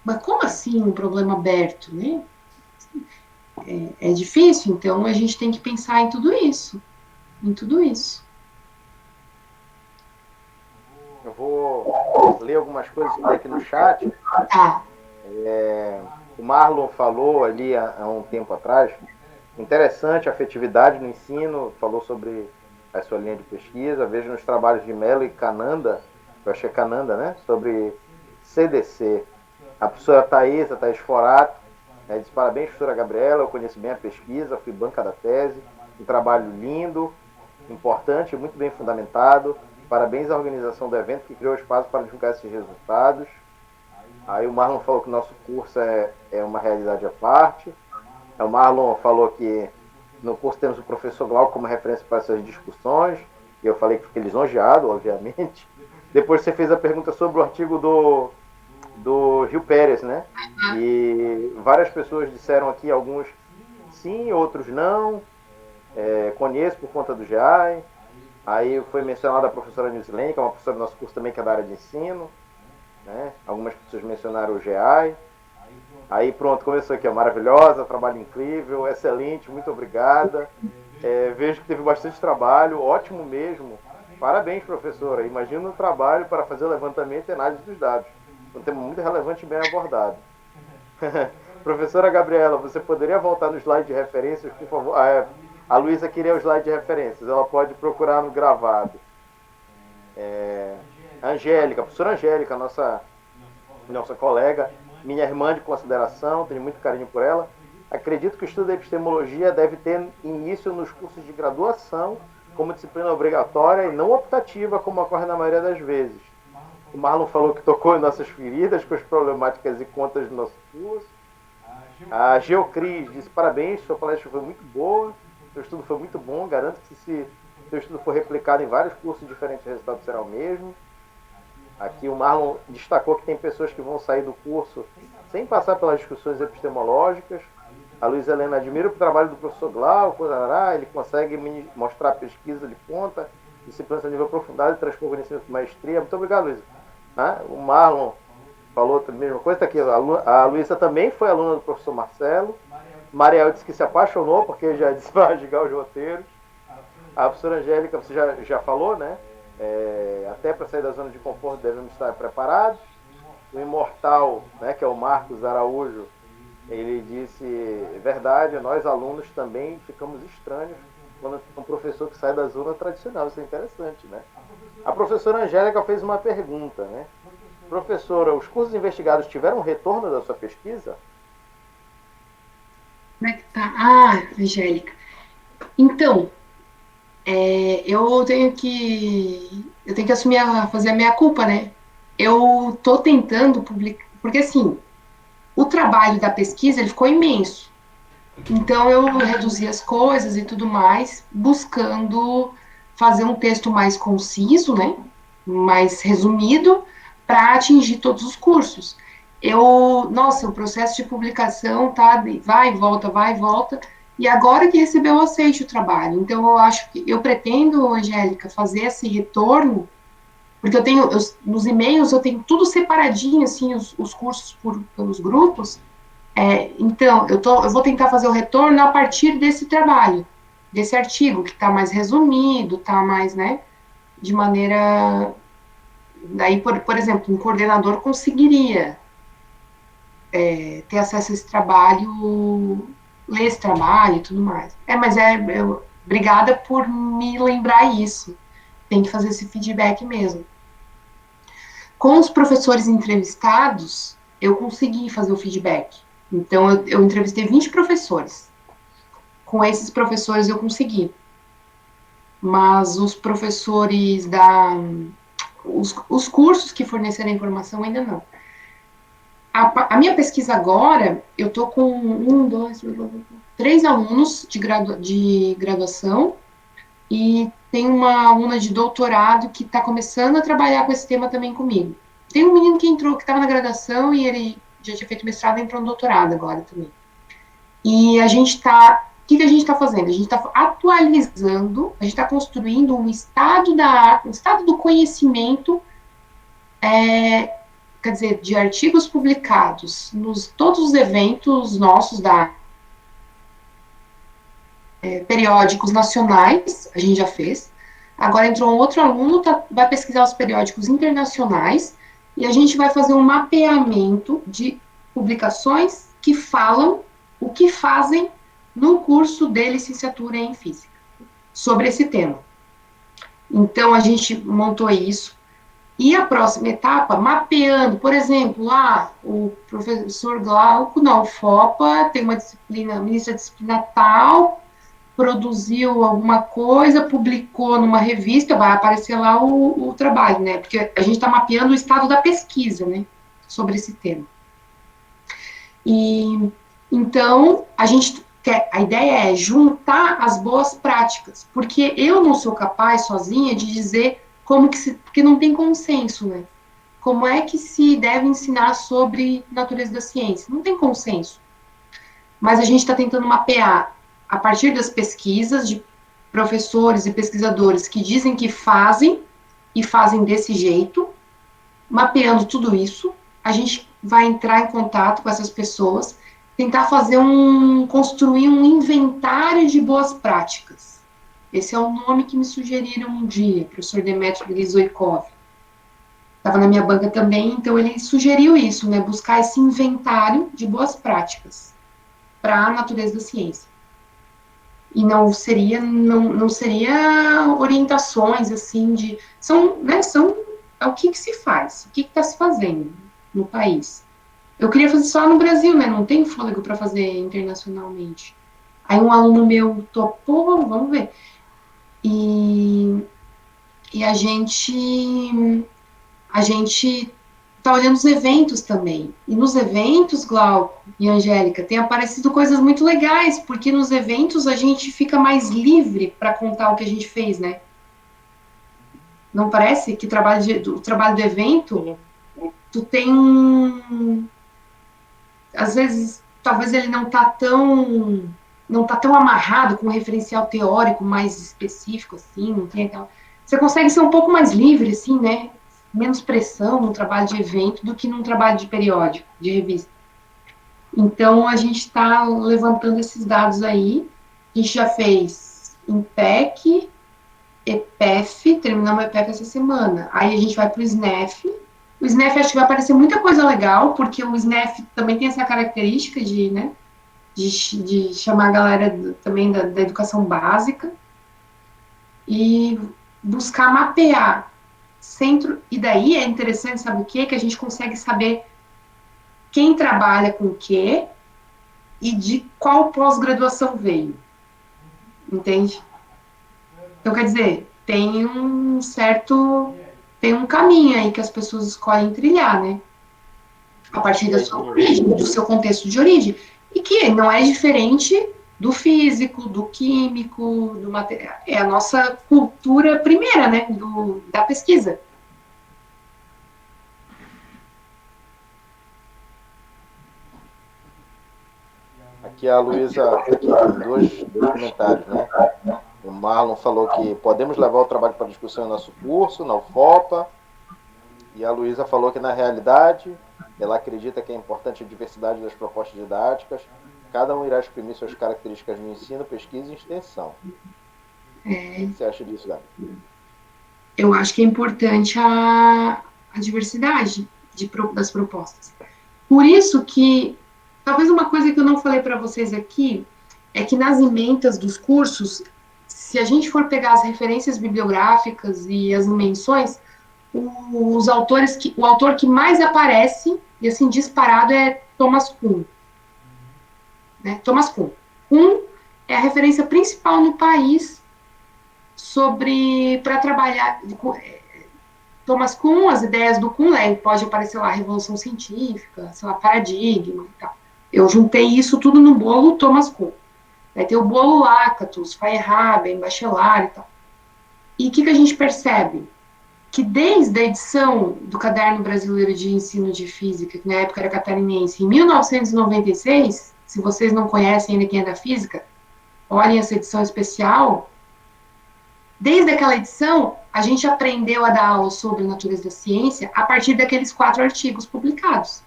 Mas como assim um problema aberto, né? É difícil, então a gente tem que pensar em tudo isso, em tudo isso. Eu vou ler algumas coisas que tem aqui no chat. Tá. O Marlon falou ali há um tempo atrás. Interessante, afetividade no ensino, falou sobre a sua linha de pesquisa. Vejo nos trabalhos de Mello e Cananda, eu achei Cananda, né? Sobre CDC. A professora a Thaís Forato, diz: parabéns, professora Gabriela, eu conheço bem a pesquisa, fui banca da tese, um trabalho lindo, importante, muito bem fundamentado. Parabéns à organização do evento que criou espaço para divulgar esses resultados. Aí o Marlon falou que o nosso curso é uma realidade à parte. O Marlon falou que no curso temos o professor Glauco como referência para essas discussões, e eu falei que fiquei lisonjeado, obviamente. Depois você fez a pergunta sobre o artigo do Gil Pérez, né? E várias pessoas disseram aqui, alguns sim, outros não. Conheço por conta do GEAI. Aí foi mencionada a professora Nilslene, que é uma professora do nosso curso também, que é da área de ensino. Né? Algumas pessoas mencionaram o GEAI. Aí pronto, começou aqui, ó, maravilhosa, trabalho incrível, excelente, muito obrigada. Vejo que teve bastante trabalho, ótimo mesmo. Parabéns, professora. Imagina o trabalho para fazer o levantamento e análise dos dados. Um tema muito relevante e bem abordado. Professora Gabriela, você poderia voltar no slide de referências, por favor? A Luísa queria o slide de referências, ela pode procurar no gravado. Angélica, professora Angélica, nossa colega, minha irmã de consideração, tenho muito carinho por ela. Acredito que o estudo da epistemologia deve ter início nos cursos de graduação, como disciplina obrigatória e não optativa, como ocorre na maioria das vezes. O Marlon falou que tocou em nossas feridas com as problemáticas e contas do nosso curso. A Geocris disse: parabéns, sua palestra foi muito boa, seu estudo foi muito bom, garanto que se seu estudo for replicado em vários cursos diferentes, o resultado será o mesmo. Aqui o Marlon destacou que tem pessoas que vão sair do curso sem passar pelas discussões epistemológicas. A Luiz Helena admira o trabalho do professor Glauco, ele consegue mostrar pesquisa de ponta, disciplinas a nível aprofundado e transpor conhecimento com maestria. Muito obrigado, Luiz. O Marlon falou a mesma coisa. Tá aqui, a Luísa também foi aluna do professor Marcelo. Mariel disse que se apaixonou porque já disse para rasgar os roteiros. A professora Angélica, você já falou, né? Até para sair da zona de conforto devemos estar preparados. O imortal, né, que é o Marcos Araújo, ele disse: verdade, nós alunos também ficamos estranhos quando tem um professor que sai da zona tradicional. Isso é interessante, né? A professora Angélica fez uma pergunta, né? Professora, os cursos investigados tiveram retorno da sua pesquisa? Como é que tá? Ah, Angélica. Então, eu tenho que assumir, fazer a minha culpa, né? Eu tô tentando publicar, porque assim, o trabalho da pesquisa, ele ficou imenso. Então, eu reduzi as coisas e tudo mais, buscando fazer um texto mais conciso, né? Mais resumido, para atingir todos os cursos. Nossa, o processo de publicação tá, vai e volta, e agora que recebeu o aceite o trabalho. Então, eu pretendo, Angélica, fazer esse retorno, porque nos e-mails eu tenho tudo separadinho, assim, os cursos pelos grupos. Então, eu vou tentar fazer o retorno a partir desse trabalho, desse artigo, que está mais resumido, está mais, né, de maneira... Daí, por exemplo, um coordenador conseguiria ter acesso a esse trabalho, ler esse trabalho e tudo mais. Obrigada por me lembrar isso. Tem que fazer esse feedback mesmo. Com os professores entrevistados, eu consegui fazer o feedback. Então, eu entrevistei 20 professores. Com esses professores eu consegui. Mas os professores os cursos que forneceram a informação ainda não. A minha pesquisa agora, eu estou com 3 alunos de graduação e tem uma aluna de doutorado que está começando a trabalhar com esse tema também comigo. Tem um menino que entrou, que estava na graduação e ele já tinha feito mestrado e entrou no doutorado agora também. E a gente está... O que a gente está fazendo? A gente está atualizando, a gente está construindo um estado do conhecimento, quer dizer, de artigos publicados nos todos os eventos nossos periódicos nacionais, a gente já fez. Agora entrou um outro aluno, vai pesquisar os periódicos internacionais, e a gente vai fazer um mapeamento de publicações que falam o que fazem no curso de licenciatura em Física, sobre esse tema. Então, a gente montou isso. E a próxima etapa, mapeando, por exemplo, o professor Glauco, na UFOPA, tem uma disciplina, ministra da disciplina tal, produziu alguma coisa, publicou numa revista, vai aparecer lá o trabalho, né? Porque a gente está mapeando o estado da pesquisa, né? Sobre esse tema. E, então, a gente a ideia é juntar as boas práticas, porque eu não sou capaz sozinha de dizer como que se, porque não tem consenso, né? Como é que se deve ensinar sobre natureza da ciência? Não tem consenso. Mas a gente está tentando mapear, a partir das pesquisas de professores e pesquisadores que dizem que fazem, e fazem desse jeito, mapeando tudo isso, a gente vai entrar em contato com essas pessoas, tentar construir um inventário de boas práticas. Esse é o nome que me sugeriram um dia, professor Demetrio Grizoikov. Estava na minha banca também, então ele sugeriu isso, né, buscar esse inventário de boas práticas para a natureza da ciência. E não seria orientações assim de são é o que se faz, o que está se fazendo no país. Eu queria fazer só no Brasil, né? Não tenho fôlego para fazer internacionalmente. Aí um aluno meu topou, vamos ver. E a gente tá olhando os eventos também. E nos eventos, Glauco e Angélica, tem aparecido coisas muito legais, porque nos eventos a gente fica mais livre para contar o que a gente fez, né? Não parece que o trabalho do evento, tu tem às vezes, talvez ele não tá tão amarrado com um referencial teórico mais específico, assim, não tem aquela... Você consegue ser um pouco mais livre, assim, né? Menos pressão no trabalho de evento do que num trabalho de periódico, de revista. Então, a gente está levantando esses dados aí. A gente já fez INPEC, EPEF, terminamos o EPEF essa semana. Aí a gente vai para o SNEF. O SNEF acho que vai aparecer muita coisa legal, porque o SNEF também tem essa característica de, né, de chamar a galera também da educação básica e buscar mapear centro. E daí é interessante, sabe o quê? Que a gente consegue saber quem trabalha com o quê e de qual pós-graduação veio. Entende? Então, quer dizer, tem um caminho aí que as pessoas escolhem trilhar, né? A partir da sua origem, do seu contexto de origem. E que não é diferente do físico, do químico, do material. É a nossa cultura primeira, né? Da pesquisa. Aqui a Luísa, aqui tem dois comentários, né? O Marlon falou que podemos levar o trabalho para discussão em nosso curso, na UFOPA. E a Luísa falou que, na realidade, ela acredita que é importante a diversidade das propostas didáticas. Cada um irá exprimir suas características no ensino, pesquisa e extensão. O que você acha disso, Gabi? Eu acho que é importante a diversidade das propostas. Por isso que, talvez uma coisa que eu não falei para vocês aqui, é que nas ementas dos cursos, se a gente for pegar as referências bibliográficas e as menções, o autor que mais aparece, e assim, disparado, é Thomas Kuhn. Né? Thomas Kuhn. Kuhn é a referência principal no país para trabalhar. Thomas Kuhn, as ideias do Kuhn, pode aparecer lá Revolução Científica, sei lá, Paradigma e tal. Eu juntei isso tudo no bolo Thomas Kuhn. Vai ter o bolo Lakatos, Feyerabend, Bachelard e tal. E o que a gente percebe? Que desde a edição do Caderno Brasileiro de Ensino de Física, que na época era catarinense, em 1996, se vocês não conhecem ainda quem é da física, olhem essa edição especial. Desde aquela edição, a gente aprendeu a dar aula sobre a natureza da ciência a partir daqueles 4 artigos publicados.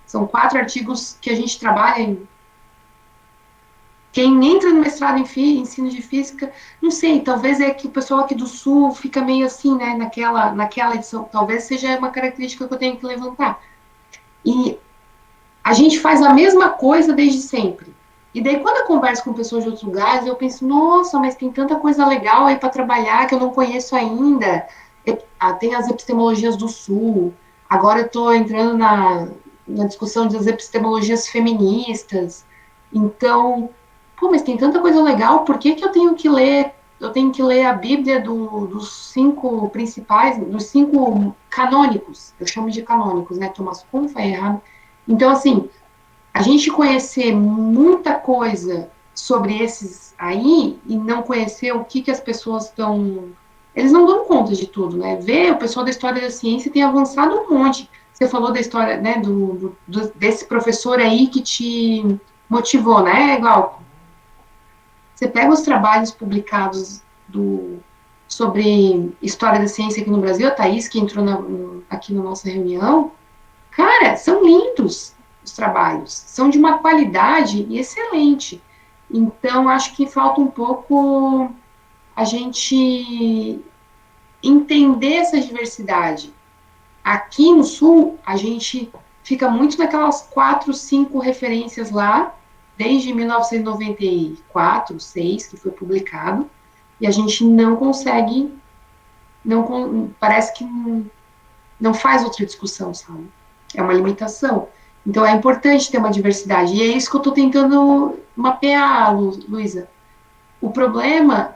São 4 artigos que a gente trabalha em... Quem entra no mestrado em ensino de física, não sei, talvez é que o pessoal aqui do Sul fica meio assim, né, naquela edição, talvez seja uma característica que eu tenho que levantar. E a gente faz a mesma coisa desde sempre. E daí, quando eu converso com pessoas de outros lugares, eu penso, nossa, mas tem tanta coisa legal aí para trabalhar que eu não conheço ainda. Tem as epistemologias do Sul, agora eu estou entrando na discussão das epistemologias feministas. Então, pô, mas tem tanta coisa legal, por que eu tenho que ler? Eu tenho que ler a Bíblia dos 5 principais, dos 5 canônicos, eu chamo de canônicos, né? Thomas Kuhn, Feyerabend. Então, assim, a gente conhecer muita coisa sobre esses aí e não conhecer o que as pessoas estão. Eles não dão conta de tudo, né? Ver o pessoal da história da ciência tem avançado um monte. Você falou da história, né, desse professor aí que te motivou, né, Glauco? Você pega os trabalhos publicados sobre história da ciência aqui no Brasil, a Thaís, que entrou aqui na nossa reunião, cara, são lindos os trabalhos, são de uma qualidade excelente. Então, acho que falta um pouco a gente entender essa diversidade. Aqui no Sul, a gente fica muito naquelas 4, 5 referências lá, desde 1994, 6, que foi publicado, e a gente não consegue, não parece que não faz outra discussão, sabe? É uma limitação. Então é importante ter uma diversidade. E é isso que eu estou tentando mapear, Luísa. O problema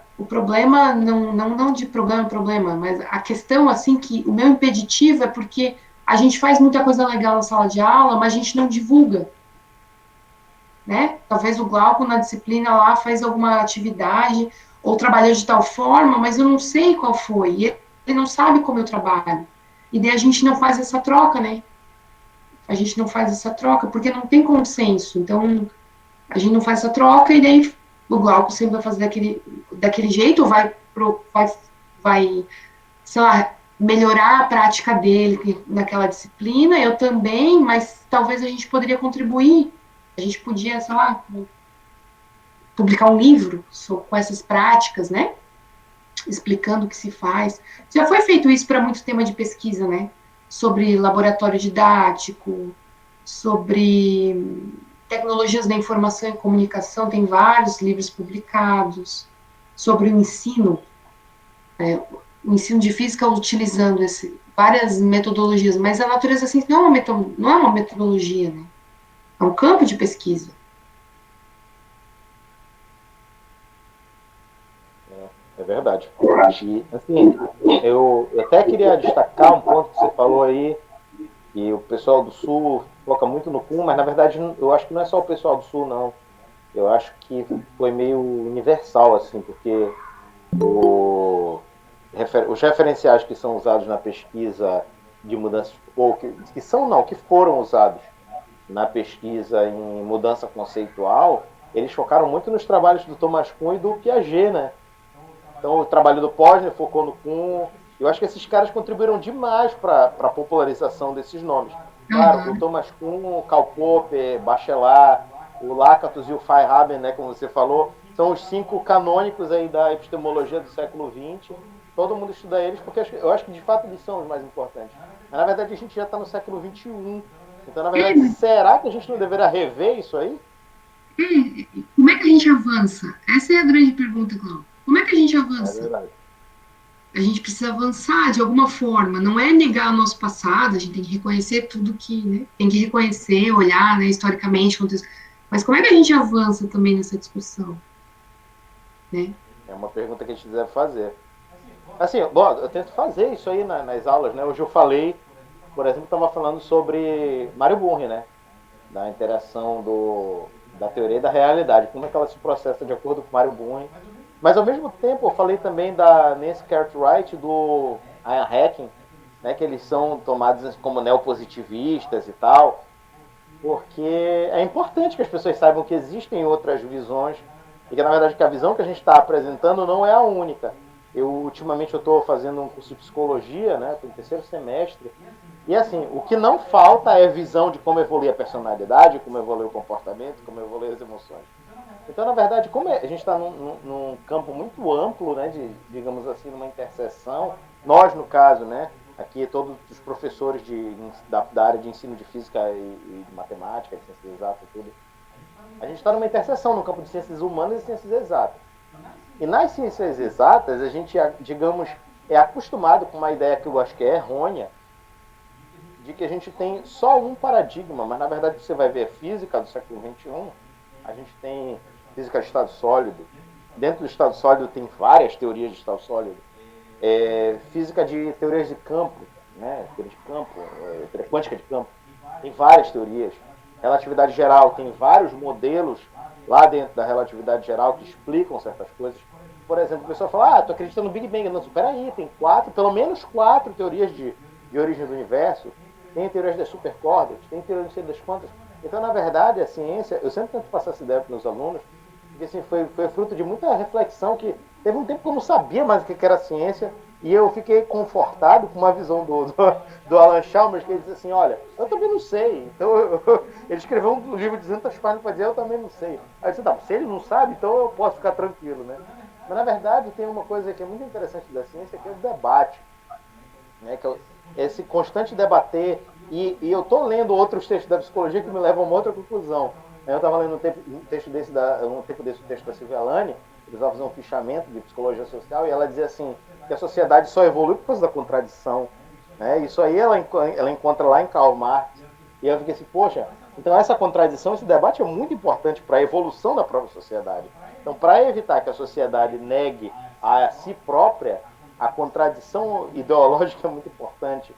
não de problema, mas a questão, assim, que o meu impeditivo é porque a gente faz muita coisa legal na sala de aula, mas a gente não divulga, né? Talvez o Glauco na disciplina lá faz alguma atividade ou trabalhou de tal forma, mas eu não sei qual foi, e ele não sabe como eu trabalho. E daí a gente não faz essa troca, né? A gente não faz essa troca porque não tem consenso. Então, a gente não faz essa troca e daí o Glauco sempre vai fazer daquele jeito, ou vai, sei lá, melhorar a prática dele naquela disciplina, eu também, mas talvez a gente poderia contribuir, a gente podia, sei lá, publicar um livro com essas práticas, né? Explicando o que se faz. Já foi feito isso para muito tema de pesquisa, né? Sobre laboratório didático, sobre tecnologias da informação e comunicação, tem vários livros publicados sobre o ensino de física utilizando várias metodologias, mas a natureza ciência não é uma metodologia, né? É um campo de pesquisa. É verdade. E, assim, eu até queria destacar um ponto que você falou aí, que o pessoal do Sul foca muito no CUM, mas na verdade eu acho que não é só o pessoal do Sul, não. Eu acho que foi meio universal, assim, porque os referenciais que são usados na pesquisa de mudanças, ou que são não, que foram usados na pesquisa em mudança conceitual, eles focaram muito nos trabalhos do Thomas Kuhn e do Piaget, né? Então, o trabalho do Posner focou no Kuhn. Eu acho que esses caras contribuíram demais para a popularização desses nomes. Claro, o Uhum. Thomas Kuhn, o Karl Popper, Bachelard, o Lakatos e o Feyerabend, né, como você falou, são os 5 canônicos aí da epistemologia do século XX. Todo mundo estuda eles porque eu acho que de fato eles são os mais importantes. Mas na verdade a gente já está no século XXI. Então, na verdade, será que a gente não deveria rever isso aí? Como é que a gente avança? Essa é a grande pergunta, Cláudio. Como é que a gente É avança? verdade. A gente precisa avançar de alguma forma, não é negar o nosso passado, a gente tem que reconhecer tudo que, né, tem que reconhecer, olhar, né, historicamente, mas como é que a gente avança também nessa discussão, né? É uma pergunta que a gente deve fazer. Assim, bom, eu tento fazer isso aí nas aulas, né? Hoje eu falei, por exemplo, estava falando sobre Mário Burri, né? Da interação da teoria e da realidade, como é que ela se processa de acordo com Mário Burri. Mas ao mesmo tempo eu falei também da Nancy Cartwright e do Ian Hacking, né? Que eles são tomados como neopositivistas e tal, porque é importante que as pessoas saibam que existem outras visões e que na verdade que a visão que a gente está apresentando não é a única. Ultimamente eu estou fazendo um curso de psicologia, né? Estou no 3º semestre. E assim, o que não falta é visão de como evoluir a personalidade, como evoluir o comportamento, como evoluir as emoções. Então, na verdade, como a gente está num campo muito amplo, né, digamos assim, numa interseção, nós, no caso, né, aqui todos os professores da área de ensino de física e de matemática, de ciências exatas e tudo, a gente está numa interseção no campo de ciências humanas e ciências exatas. E nas ciências exatas, a gente, digamos, é acostumado com uma ideia que eu acho que é errônea, de que a gente tem só um paradigma, mas na verdade você vai ver a física do século XXI, a gente tem física de estado sólido. Dentro do estado sólido tem várias teorias de estado sólido. Física de teorias de campo, né? Teoria de campo, teoria quântica de campo. Tem várias teorias. Relatividade geral tem vários modelos lá dentro da relatividade geral que explicam certas coisas. Por exemplo, a pessoa fala, tu acredita no Big Bang? Não, peraí, tem pelo menos quatro teorias de origem do universo, tem teorias das supercordas, tem teorias de sei das quantas. Então, na verdade, a ciência, eu sempre tento passar essa ideia para os meus alunos, porque assim, foi fruto de muita reflexão, que teve um tempo que eu não sabia mais o que era ciência, e eu fiquei confortado com uma visão do Alan Chalmers, que ele diz assim, olha, eu também não sei. Então, ele escreveu um livro de 200 páginas para dizer, eu também não sei. Aí eu disse, tá, se ele não sabe, então eu posso ficar tranquilo, né? Mas, na verdade, tem uma coisa que é muito interessante da ciência, que é o debate, né? Que é esse constante debater, e eu estou lendo outros textos da psicologia que me levam a uma outra conclusão. Eu estava lendo um tempo desse o texto da Silvia Lani, eles vão fazer um fichamento de psicologia social, e ela dizia assim, que a sociedade só evolui por causa da contradição. Né? Isso aí ela encontra lá em Karl Marx. E eu fiquei assim, poxa, então essa contradição, esse debate é muito importante para a evolução da própria sociedade. Então, para evitar que a sociedade negue a si própria, a contradição ideológica é muito importante.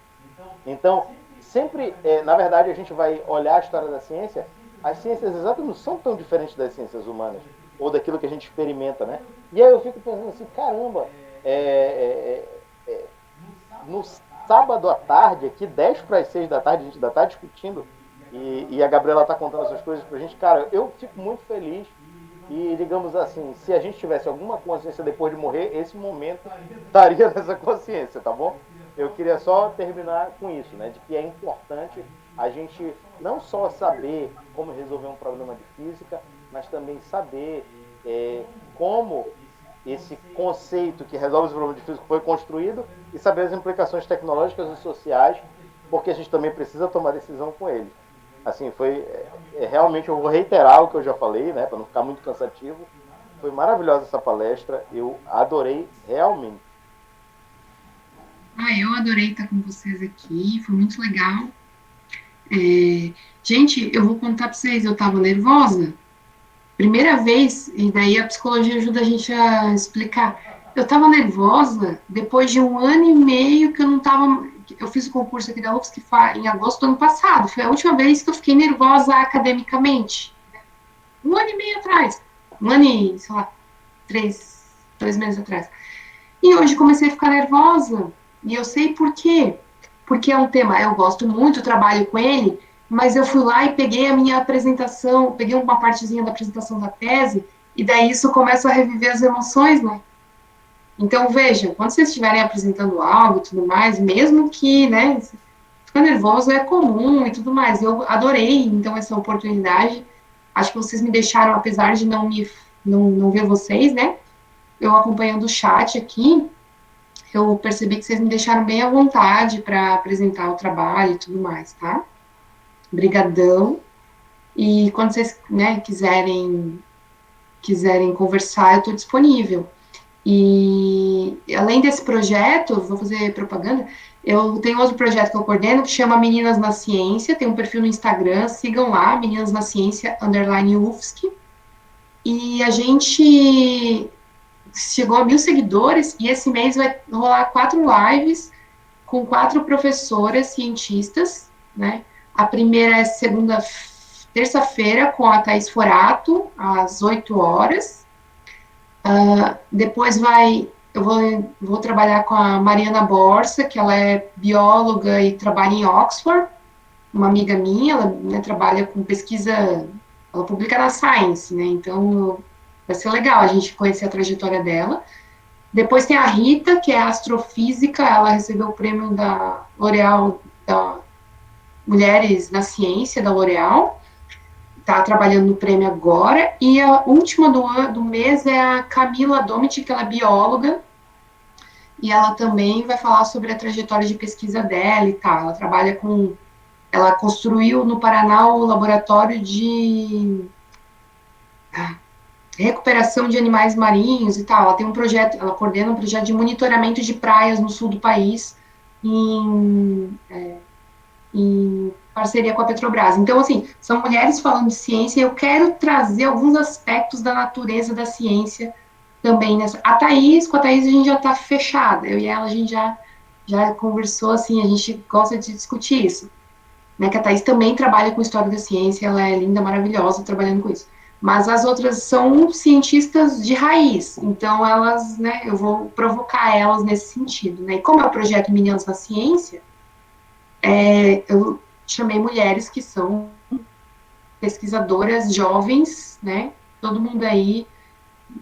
Então, sempre, na verdade, a gente vai olhar a história da ciência, as ciências exatas não são tão diferentes das ciências humanas, ou daquilo que a gente experimenta, né? E aí eu fico pensando assim, caramba, no sábado à tarde, aqui 10 para as 6 da tarde, a gente ainda está discutindo, e a Gabriela está contando essas coisas para a gente. Cara, eu fico muito feliz, e digamos assim, se a gente tivesse alguma consciência depois de morrer, esse momento estaria nessa consciência, tá bom? Eu queria só terminar com isso, né? De que é importante a gente não só saber como resolver um problema de física, mas também saber como esse conceito que resolve esse problema de física foi construído, e saber as implicações tecnológicas e sociais, porque a gente também precisa tomar decisão com ele. Assim, realmente, eu vou reiterar o que eu já falei, né, para não ficar muito cansativo. Foi maravilhosa essa palestra, eu adorei realmente. Eu adorei estar com vocês aqui, foi muito legal. Gente, eu vou contar para vocês, eu estava nervosa, primeira vez, e daí a psicologia ajuda a gente a explicar. Eu estava nervosa depois de 1 ano e meio que eu não estava. Eu fiz o concurso aqui da UFSC em agosto do ano passado. Foi a última vez que eu fiquei nervosa academicamente. 1 ano e meio atrás. 1 ano e, sei lá, 2 meses atrás. E hoje comecei a ficar nervosa. E eu sei por quê. Porque é um tema, eu gosto muito, trabalho com ele, mas eu fui lá e peguei a minha apresentação, peguei uma partezinha da apresentação da tese, e daí isso começa a reviver as emoções, né? Então, veja, quando vocês estiverem apresentando algo e tudo mais, mesmo que, né, ficar nervoso é comum e tudo mais, eu adorei, então, essa oportunidade, acho que vocês me deixaram, apesar de não ver vocês, né, eu acompanhando o chat aqui, eu percebi que vocês me deixaram bem à vontade para apresentar o trabalho e tudo mais, tá? Brigadão. E quando vocês, né, quiserem conversar, eu estou disponível. E além desse projeto, vou fazer propaganda, eu tenho outro projeto que eu coordeno que chama Meninas na Ciência, tem um perfil no Instagram, sigam lá, Meninas na Ciência, _UFSC. E a gente chegou a 1.000 seguidores, e esse mês vai rolar 4 lives com 4 professoras cientistas, né? A primeira é terça-feira, com a Thaís Forato, às 8 horas. Depois eu vou trabalhar com a Mariana Borsa, que ela é bióloga e trabalha em Oxford, uma amiga minha, ela, né, trabalha com pesquisa, ela publica na Science, né, então vai ser legal a gente conhecer a trajetória dela. Depois tem a Rita, que é astrofísica, ela recebeu o prêmio da L'Oréal, da Mulheres na Ciência, da L'Oréal, está trabalhando no prêmio agora, e a última do mês é a Camila Domit, que ela é bióloga, e ela também vai falar sobre a trajetória de pesquisa dela e tal. Ela trabalha ela construiu no Paraná o laboratório de recuperação de animais marinhos e tal. Ela tem um projeto, ela coordena um projeto de monitoramento de praias no sul do país, em parceria com a Petrobras. Então, assim, são mulheres falando de ciência, e eu quero trazer alguns aspectos da natureza da ciência também nessa. Com a Thaís a gente já está fechada, eu e ela, a gente já conversou, assim, a gente gosta de discutir isso, né, que a Thaís também trabalha com história da ciência, ela é linda, maravilhosa, trabalhando com isso. Mas as outras são cientistas de raiz, então elas, né, eu vou provocar elas nesse sentido, né, e como é o projeto Meninas na Ciência, eu chamei mulheres que são pesquisadoras jovens, né, todo mundo aí,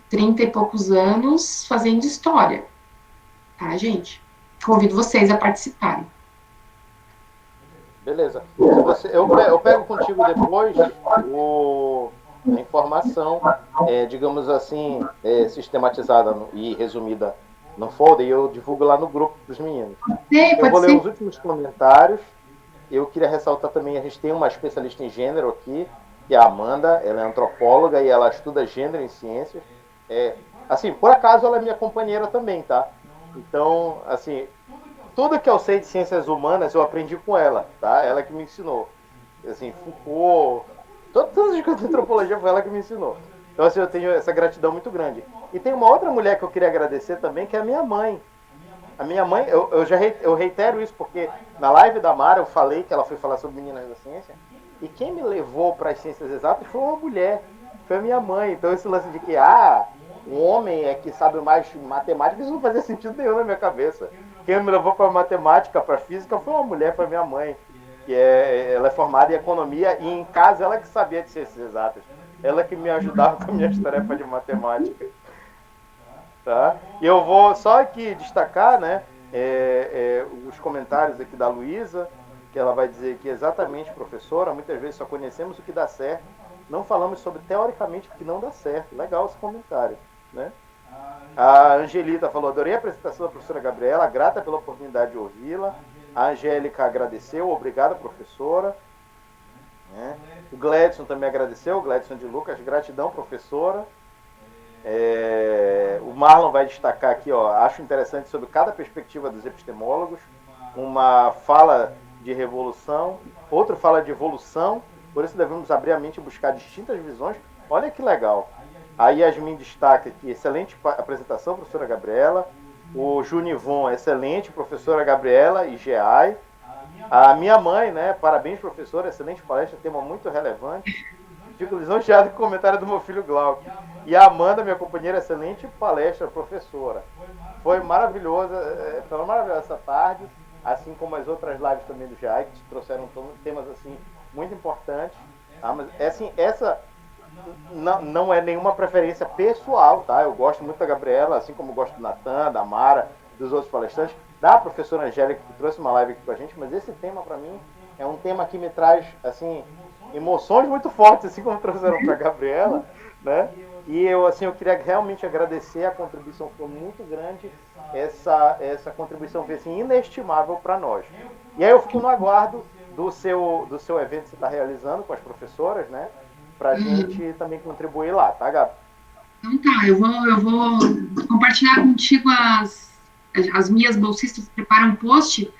30 e poucos anos, fazendo história, tá, gente? Convido vocês a participarem. Beleza. Se você, eu pego contigo depois a informação, digamos assim, sistematizada e resumida no folder, e eu divulgo lá no grupo para os meninos. Eu Pode vou ler ser. os últimos comentários. Eu queria ressaltar também, a gente tem uma especialista em gênero aqui, que é a Amanda, ela é antropóloga e ela estuda gênero em ciências. Assim, por acaso ela é minha companheira também, tá? Então, assim, tudo que eu sei de ciências humanas eu aprendi com ela, tá? Ela que me ensinou. Assim, Foucault, todas as coisas de antropologia foi ela que me ensinou. Então, assim, eu tenho essa gratidão muito grande. E tem uma outra mulher que eu queria agradecer também, que é a minha mãe. A minha mãe, eu reitero isso, porque na live da Mara eu falei que ela foi falar sobre meninas da ciência, e quem me levou para as ciências exatas foi uma mulher, foi a minha mãe. Então esse lance de que, um homem é que sabe mais matemática, isso não fazia sentido nenhum na minha cabeça. Quem me levou para matemática, para física, foi uma mulher, foi minha mãe, que ela é formada em economia, e em casa ela que sabia de ciências exatas. Ela que me ajudava com minhas tarefas de matemática. Tá? E eu vou só aqui destacar, né, os comentários aqui da Luísa, que ela vai dizer que exatamente, professora, muitas vezes só conhecemos o que dá certo, não falamos sobre teoricamente o que não dá certo. Legal esse comentário, né? A Angelita falou, adorei a apresentação da professora Gabriela, grata pela oportunidade de ouvi-la. A Angélica agradeceu, obrigada, professora. Né? O Gladson também agradeceu, o Gladson de Lucas, gratidão, professora. O Marlon vai destacar aqui, acho interessante sobre cada perspectiva dos epistemólogos, uma fala de revolução, outra fala de evolução, por isso devemos abrir a mente e buscar distintas visões. Olha que legal. A Yasmin destaca aqui, excelente apresentação, professora Gabriela. O Junivon, excelente, professora Gabriela e GEAI. A minha mãe, né, parabéns, professora, excelente palestra, tema muito relevante. Fico lisonjeado com o comentário do meu filho Glauco. E a Amanda, minha companheira, excelente palestra, professora. Foi maravilhosa essa tarde, assim como as outras lives também do GEAI, que trouxeram temas assim, muito importantes. Mas assim, essa não é nenhuma preferência pessoal, tá? Eu gosto muito da Gabriela, assim como eu gosto do Natan, da Mara, dos outros palestrantes, da professora Angélica, que trouxe uma live aqui com a gente, mas esse tema, para mim, é um tema que me traz, assim, emoções muito fortes, assim como trouxeram para a Gabriela, né? E eu queria realmente agradecer, a contribuição foi muito grande, essa contribuição foi assim, inestimável para nós. E aí eu fico no aguardo do seu evento que você está realizando com as professoras, né? Para a gente também contribuir lá, tá, Gabi? Então tá, eu vou compartilhar contigo as minhas bolsistas preparam um post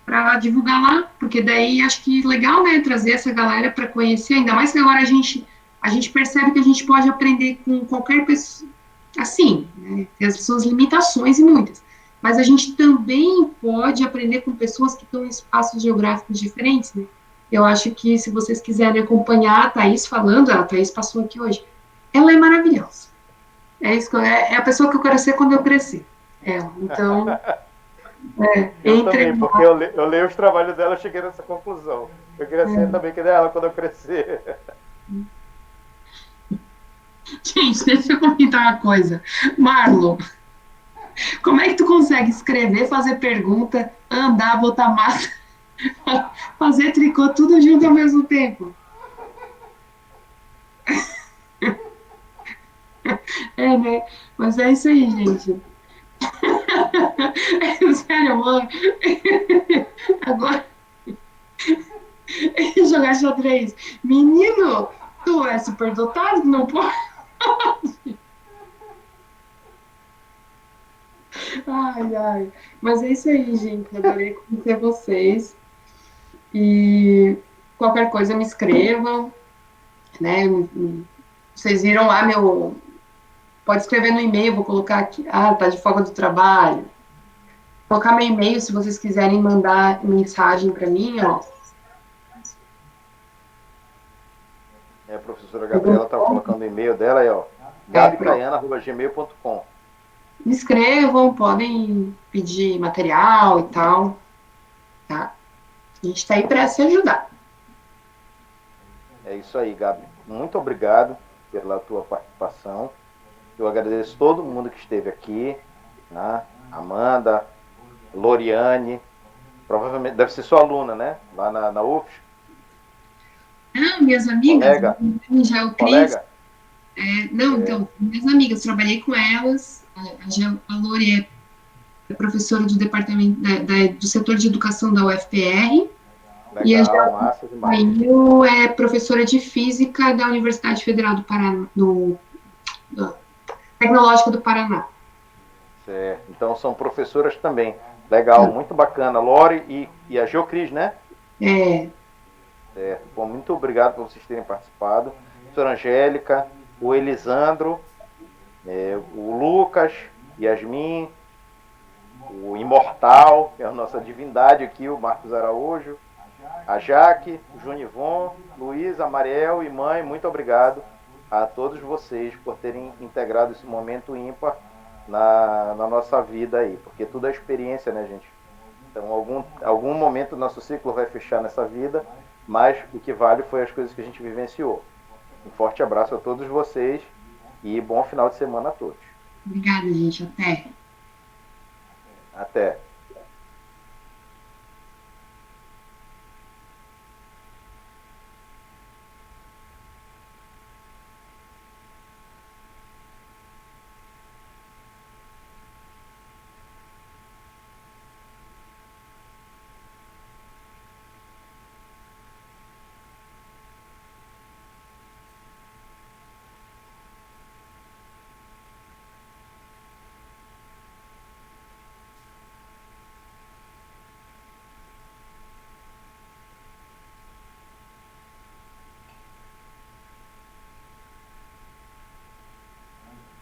para divulgar lá, porque daí acho que legal, né, trazer essa galera para conhecer, ainda mais que agora a gente percebe que a gente pode aprender com qualquer pessoa, assim, né, tem as suas limitações e muitas, mas a gente também pode aprender com pessoas que estão em espaços geográficos diferentes, né? Eu acho que se vocês quiserem acompanhar a Thaís falando, a Thaís passou aqui hoje, ela é maravilhosa. É isso, é a pessoa que eu quero ser quando eu crescer. Ela. Então, eu também, porque eu leio os trabalhos dela e cheguei nessa conclusão. Eu queria ser também que dela quando eu crescer. Gente, deixa eu comentar uma coisa. Marlon, como é que tu consegue escrever, fazer pergunta, andar, botar massa, fazer tricô, tudo junto ao mesmo tempo? Né? Mas é isso aí, gente. Sério, mano. Agora, jogar xadrez. Menino, tu é superdotado, não pode. Ai. Mas é isso aí, gente. Adorei conhecer vocês. E qualquer coisa me escrevam, né? Vocês viram lá meu. Pode escrever no e-mail, vou colocar aqui. Tá de folga do trabalho. Vou colocar meu e-mail se vocês quiserem mandar mensagem para mim, ó. A professora Gabriela estava colocando o e-mail dela aí, ó. Pronto. gabicaiana@gmail.com. Me escrevam, podem pedir material e tal, tá? A gente está aí para se ajudar. É isso aí, Gabi. Muito obrigado pela tua participação. Eu agradeço todo mundo que esteve aqui, né? Amanda, Loriane, provavelmente deve ser sua aluna, né? Lá na UFS, Ah, minhas amigas, colega, já o Cris, colega. não, então, minhas amigas, trabalhei com elas, a Lori é professora do departamento do setor de educação da UFPR, e a Legal, massa demais. Jail é professora de física da Universidade Federal do Paraná, Tecnológica do Paraná. Certo. Então são professoras também. Legal, muito bacana. Lore e a Geocris, né? É, Certo. Bom, muito obrigado por vocês terem participado. Professora Angélica, o Elisandro, o Lucas, Yasmin, o Imortal, que é a nossa divindade aqui, o Marcos Araújo, a Jaque, o Junivon, Luiz, a Mariel e mãe, muito obrigado a todos vocês por terem integrado esse momento ímpar na nossa vida aí, porque tudo é experiência, né, gente? Então, algum momento nosso ciclo vai fechar nessa vida, mas o que vale foi as coisas que a gente vivenciou. Um forte abraço a todos vocês e bom final de semana a todos. obrigada, gente, até. Até.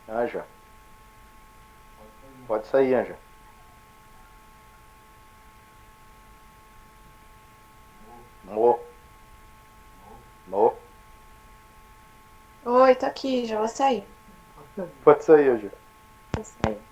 Anja. Pode sair, Anja. Mo. Mo. Oi, tô aqui, já vou sair. Pode sair, Anja. Vou sair.